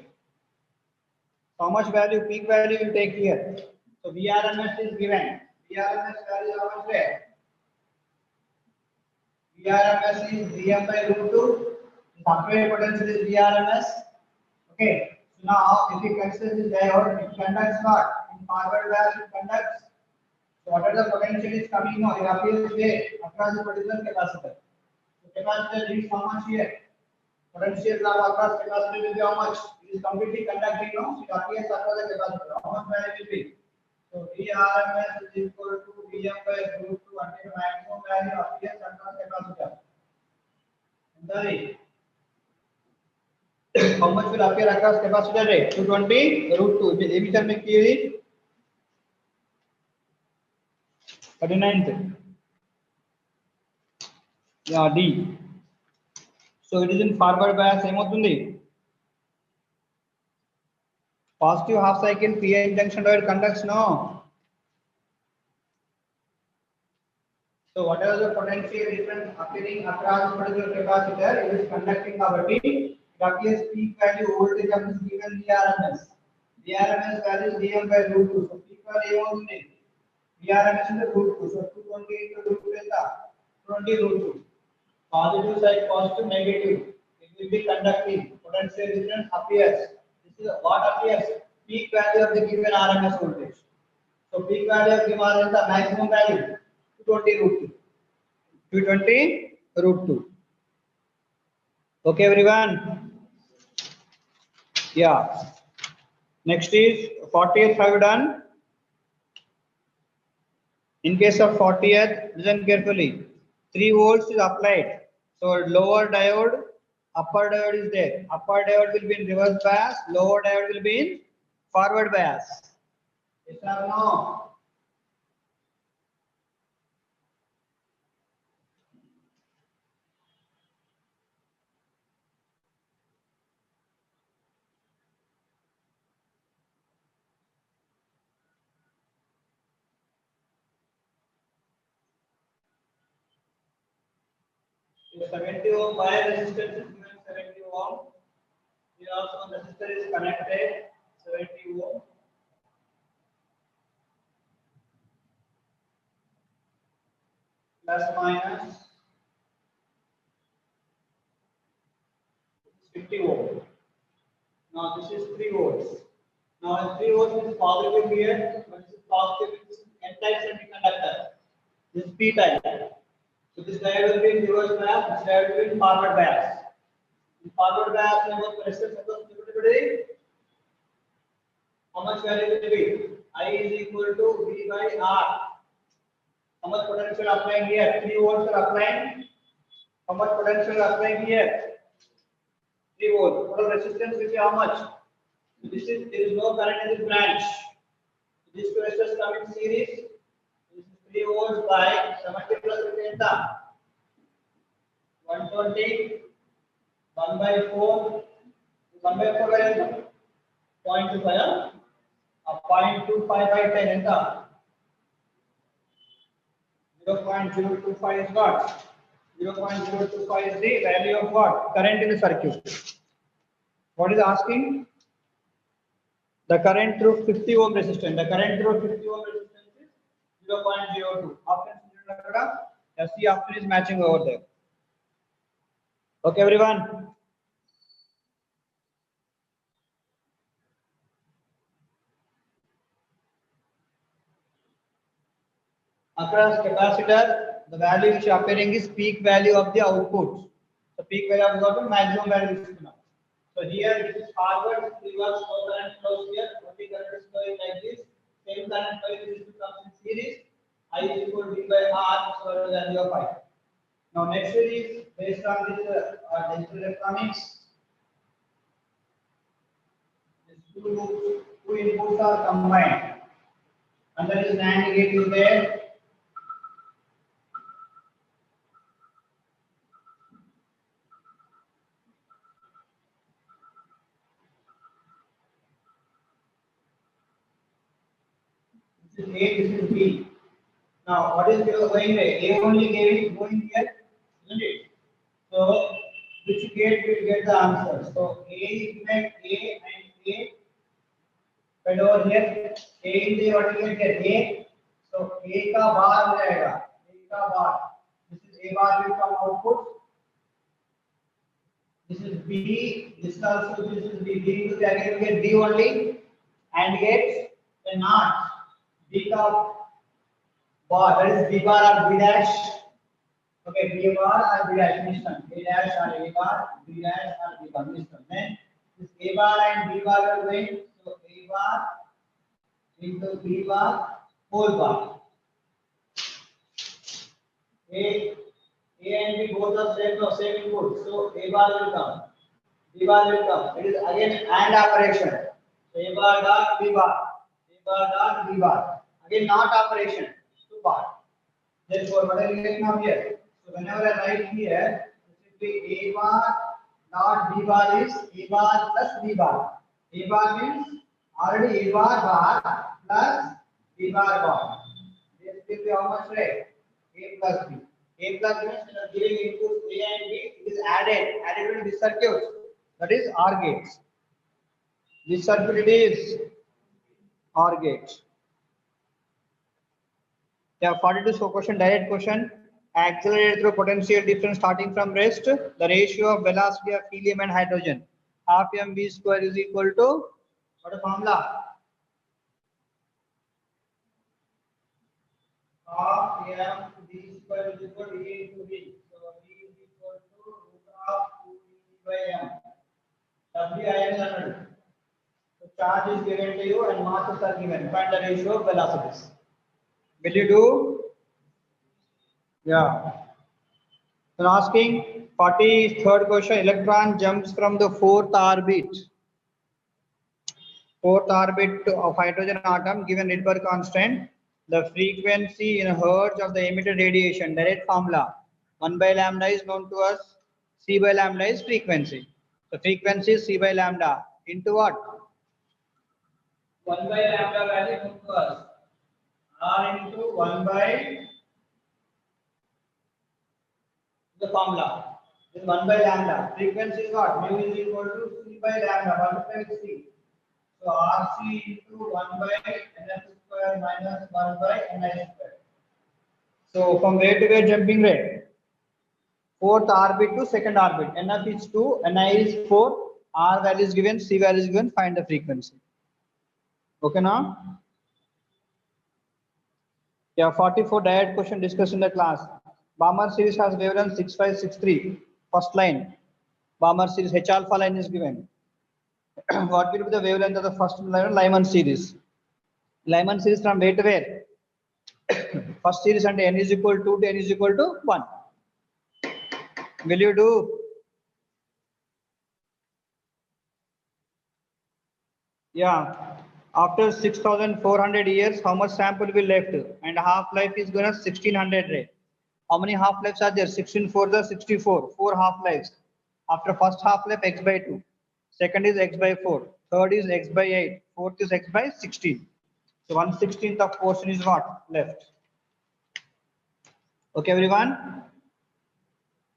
How much value, peak value will take here? So, VRMS is given. VRMS value is how much there? VRMS is Vm by root 2. The applied potential is VRMS. Okay. So now, if we consider this diode, it conducts what? In forward bias, it conducts. So whatever the potential is coming now, it appears there across the particular capacitor. So capacitor reads how much here? Potential drop across capacitor will be how much? It is completely conducting now. So it appears across the capacitor. How much value will be? So VRMS is equal to Vm by root 2 until maximum value appears across capacitor. Sorry. How much will appear across capacitor rate? 220 root 2. Emitter में किए 39th. Yeah, D. So it is in forward bias. ఏమవుతుంది? Positive half cycle PN junction diode conducts no. So whatever the potential difference appearing across particular capacitor, it is conducting కాబట్టి it appears peak value voltage of this given VRMS. VRMS value is Vm by root 2. So peak value ఏమవుతుంది? VRMS into root 2. So 220 into root 2 ఎంత? 20 root 2. Positive side positive negative. It will be conducting. Potential difference appears. This is what appears? Peak value of the given RMS voltage. So peak value of given is the maximum value 220 root 2. 220 root 2. Okay, everyone. Yeah. Next is 40th. Have you done? In case of 40th, listen carefully. 3 volts is applied. So lower diode, upper diode is there. Upper diode will be in reverse bias. Lower diode will be in forward bias. Yes or no? So 70 ohm wire resistance is given 70 ohm. Here also resistor is connected 70 ohm. Plus minus 50 ohm. Now this is 3 volts. Now 3 volts is positive here, but this is positive in this N-type semiconductor. This is P-type. So this diode will be in reverse bias, this diode will be in forward bias. In forward bias, resistance how much value will be? I is equal to V by R. How much potential applying here? 3 volts are applying. How much potential applying here? 3 volts. Total resistance will be how much? So this is there is no current in this branch. These two resistors come in series. This is 3 volts by 70 plus 50 120 1 by 4 1 by 4 value 0.25 0.25 by 10 enter 0.025 is what 0.025 is the value of what current in the circuit. What is asking? The current through 50 ohm resistance. The current through 50 ohm resistance is 0.02. Option see option is matching over there. Okay, everyone. Across capacitor, the value which is appearing is peak value of the output. The peak value of the output, maximum value is now. So here it is forward, reverse, flow current flows here. Only current is flowing like this. Same current flow is comes in series. I is equal to V by R, so the value of I. Now next series based on this digital electronics. These two inputs are combined, and there is an AND gate is there. This is A, this is B. Now, what is going there? A only gate going here, isn't it? So, which gate will get the answer? So, A is like A and A. But over here, A in the what will get A. So, A का बार हो जाएगा. A का बार. This is A bar will come output. This is B. This also this is B. B into the again will get B only. And gets a not. B का bar, that is B bar or B dash. Okay, B bar or B dash, Mishran. A dash or A bar, B dash or B bar, Mishran. Then this A bar and B bar are going, so A bar into B bar, whole bar. A and B both are same input, so A bar will come, B bar will come. It is again AND operation. So A bar dot B bar, A bar dot B bar. Again not operation, two bar. Therefore, what I will get now here? So whenever I write here, simply A bar dot B bar is A bar plus B bar. A bar means already A bar plus B bar. This will be how much, right? A plus B. A plus means giving input A and B, it is added to this circuit. That is OR gates. This circuit is OR gates. Yeah, 42 so question, direct question. Accelerated through potential difference starting from rest. The ratio of velocity of helium and hydrogen. Half mv square is equal to what a formula? Half mv square is equal to A into V. So V is equal to root of 2 by m. W I is 100. So charge is given to you and masses are given. Find the ratio of velocities. Will you do? Yeah. So asking 43rd question, electron jumps from the fourth orbit of hydrogen atom given Rydberg constant. The frequency in hertz of the emitted radiation, direct formula, 1 by lambda is known to us, C by lambda is frequency. The frequency is C by lambda into what? 1 by lambda value known to us, R into 1 by the formula is 1 by lambda. Frequency is what? Mu is equal to C by lambda multiplied with C. So RC into 1 by NF square minus 1 by NI square. So from where to where jumping rate? Fourth orbit to second orbit. NF is 2, NI is 4, R value is given, C value is given, find the frequency. Okay now? Yeah, 44 direct question discussed in the class. Balmer series has wavelength 6563. First line. Balmer series H alpha line is given. What will be the wavelength of the first line? Lyman series. Lyman series from where to where? First series and n is equal to n is equal to 1. Will you do? Yeah. After 6,400 years, how much sample will be left? And half life is gonna 1600 ray. How many half lives are there? 16 for the 64. 4 half lives. After first half life, x by 2. Second is x by 4. Third is x by 8. Fourth is x by 16. So 1/16th of portion is what left. Okay, everyone.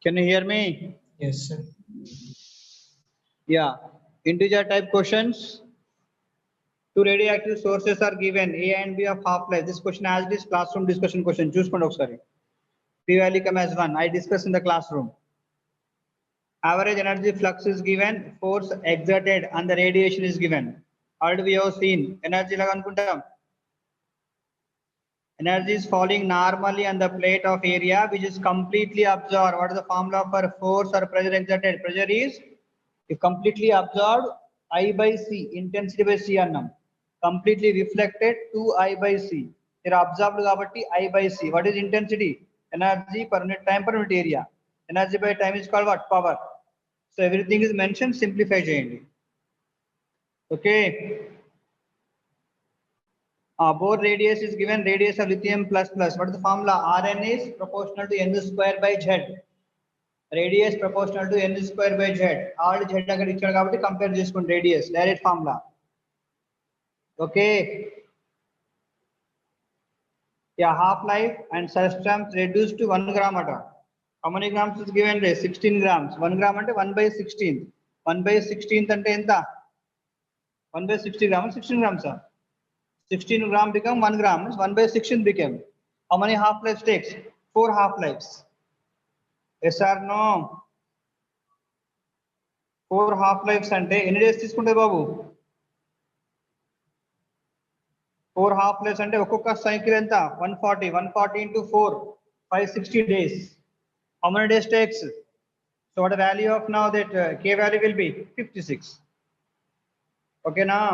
Can you hear me? Yes, sir. Yeah. Integer type questions. Two radioactive sources are given, A and B of half-life. This question as this classroom discussion question. Choose one. Sorry. P value come as 1. I discussed in the classroom. Average energy flux is given, force exerted, and the radiation is given. Already we have seen energy laga anukuntam. Energy is falling normally on the plate of area which is completely absorbed. What is the formula for force or pressure exerted? Pressure is if completely absorbed, I by C, intensity by C annam. Completely reflected 2I by C. Here absorbed kabatti I by C. What is intensity? Energy per unit time per unit area. Energy by time is called what? Power. So everything is mentioned, simplify cheyandi. Okay. Bore radius is given, radius of lithium plus plus. What is the formula? Rn is proportional to n square by z. Radius proportional to n square by z. All z agar ichchadu kabatti compare chesukondi radius. Direct formula. Okay. Yeah, half life and substance reduced to 1 gram at all. How many grams is given? 16 grams. 1 gram ante 1 by 16. 1 by 16 ante enta? 1 by 60 grams. 16 grams. 16 gram become 1 gram. 1 by 16 became. How many half lives takes? 4 half lives. Yes or no? 4 half lives ante ఎన్ని days తీసుకుంటది బాబు? 4 half lives ante ఒక్కొక్క cycle ఎంత? 140. 140 into 4, 560 days. How many days takes? So what the value of now that K value will be 56. Okay now.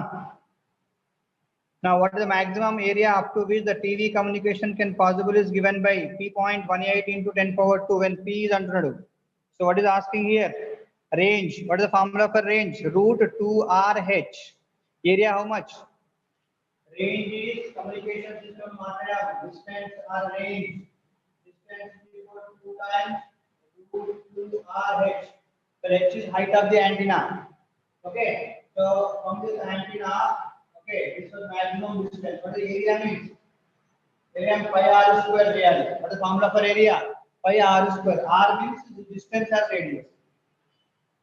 Now what is the maximum area up to which the TV communication can possible is given by P.18 into 10 power 2 when P is under. So what is asking here? Range. What is the formula for range? Root 2RH. Area how much? Range is communication system material. Distance or range. Distance is equal to 2 times root 2RH. The H is height of the antenna. Okay. So from this antenna, okay, this is maximum distance. What the area means? Area pi r square really. What is the formula for area? Pi r square. R means the distance or radius.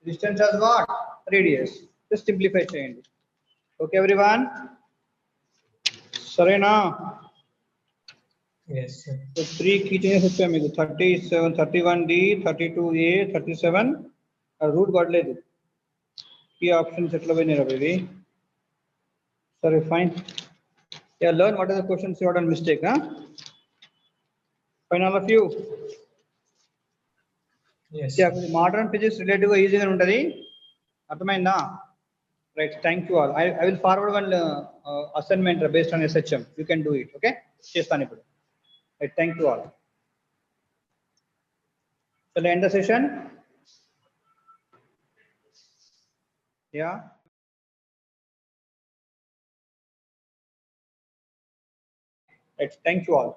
Distance as what? Radius. Just simplify cheyandi. Okay, everyone. Sorry na. Yes, sir. So 3 key changes వచ్చాయి మీకు 37 31D 32A 37 route పడలేదు. Key options ఎట్లా పోయినారు అవి? Sorry, fine. Yeah, learn what are the questions you had on mistake, huh? Fine, all of you. Yes. Yeah, modern physics relative easy ga untadi. అర్థమైందా? Right, thank you all. I will forward one assignment based on SHM. You can do it, okay? చేస్తాను ఇప్పుడు. Right, thank you all. Shall I end the session? Yeah. Right, thank you all.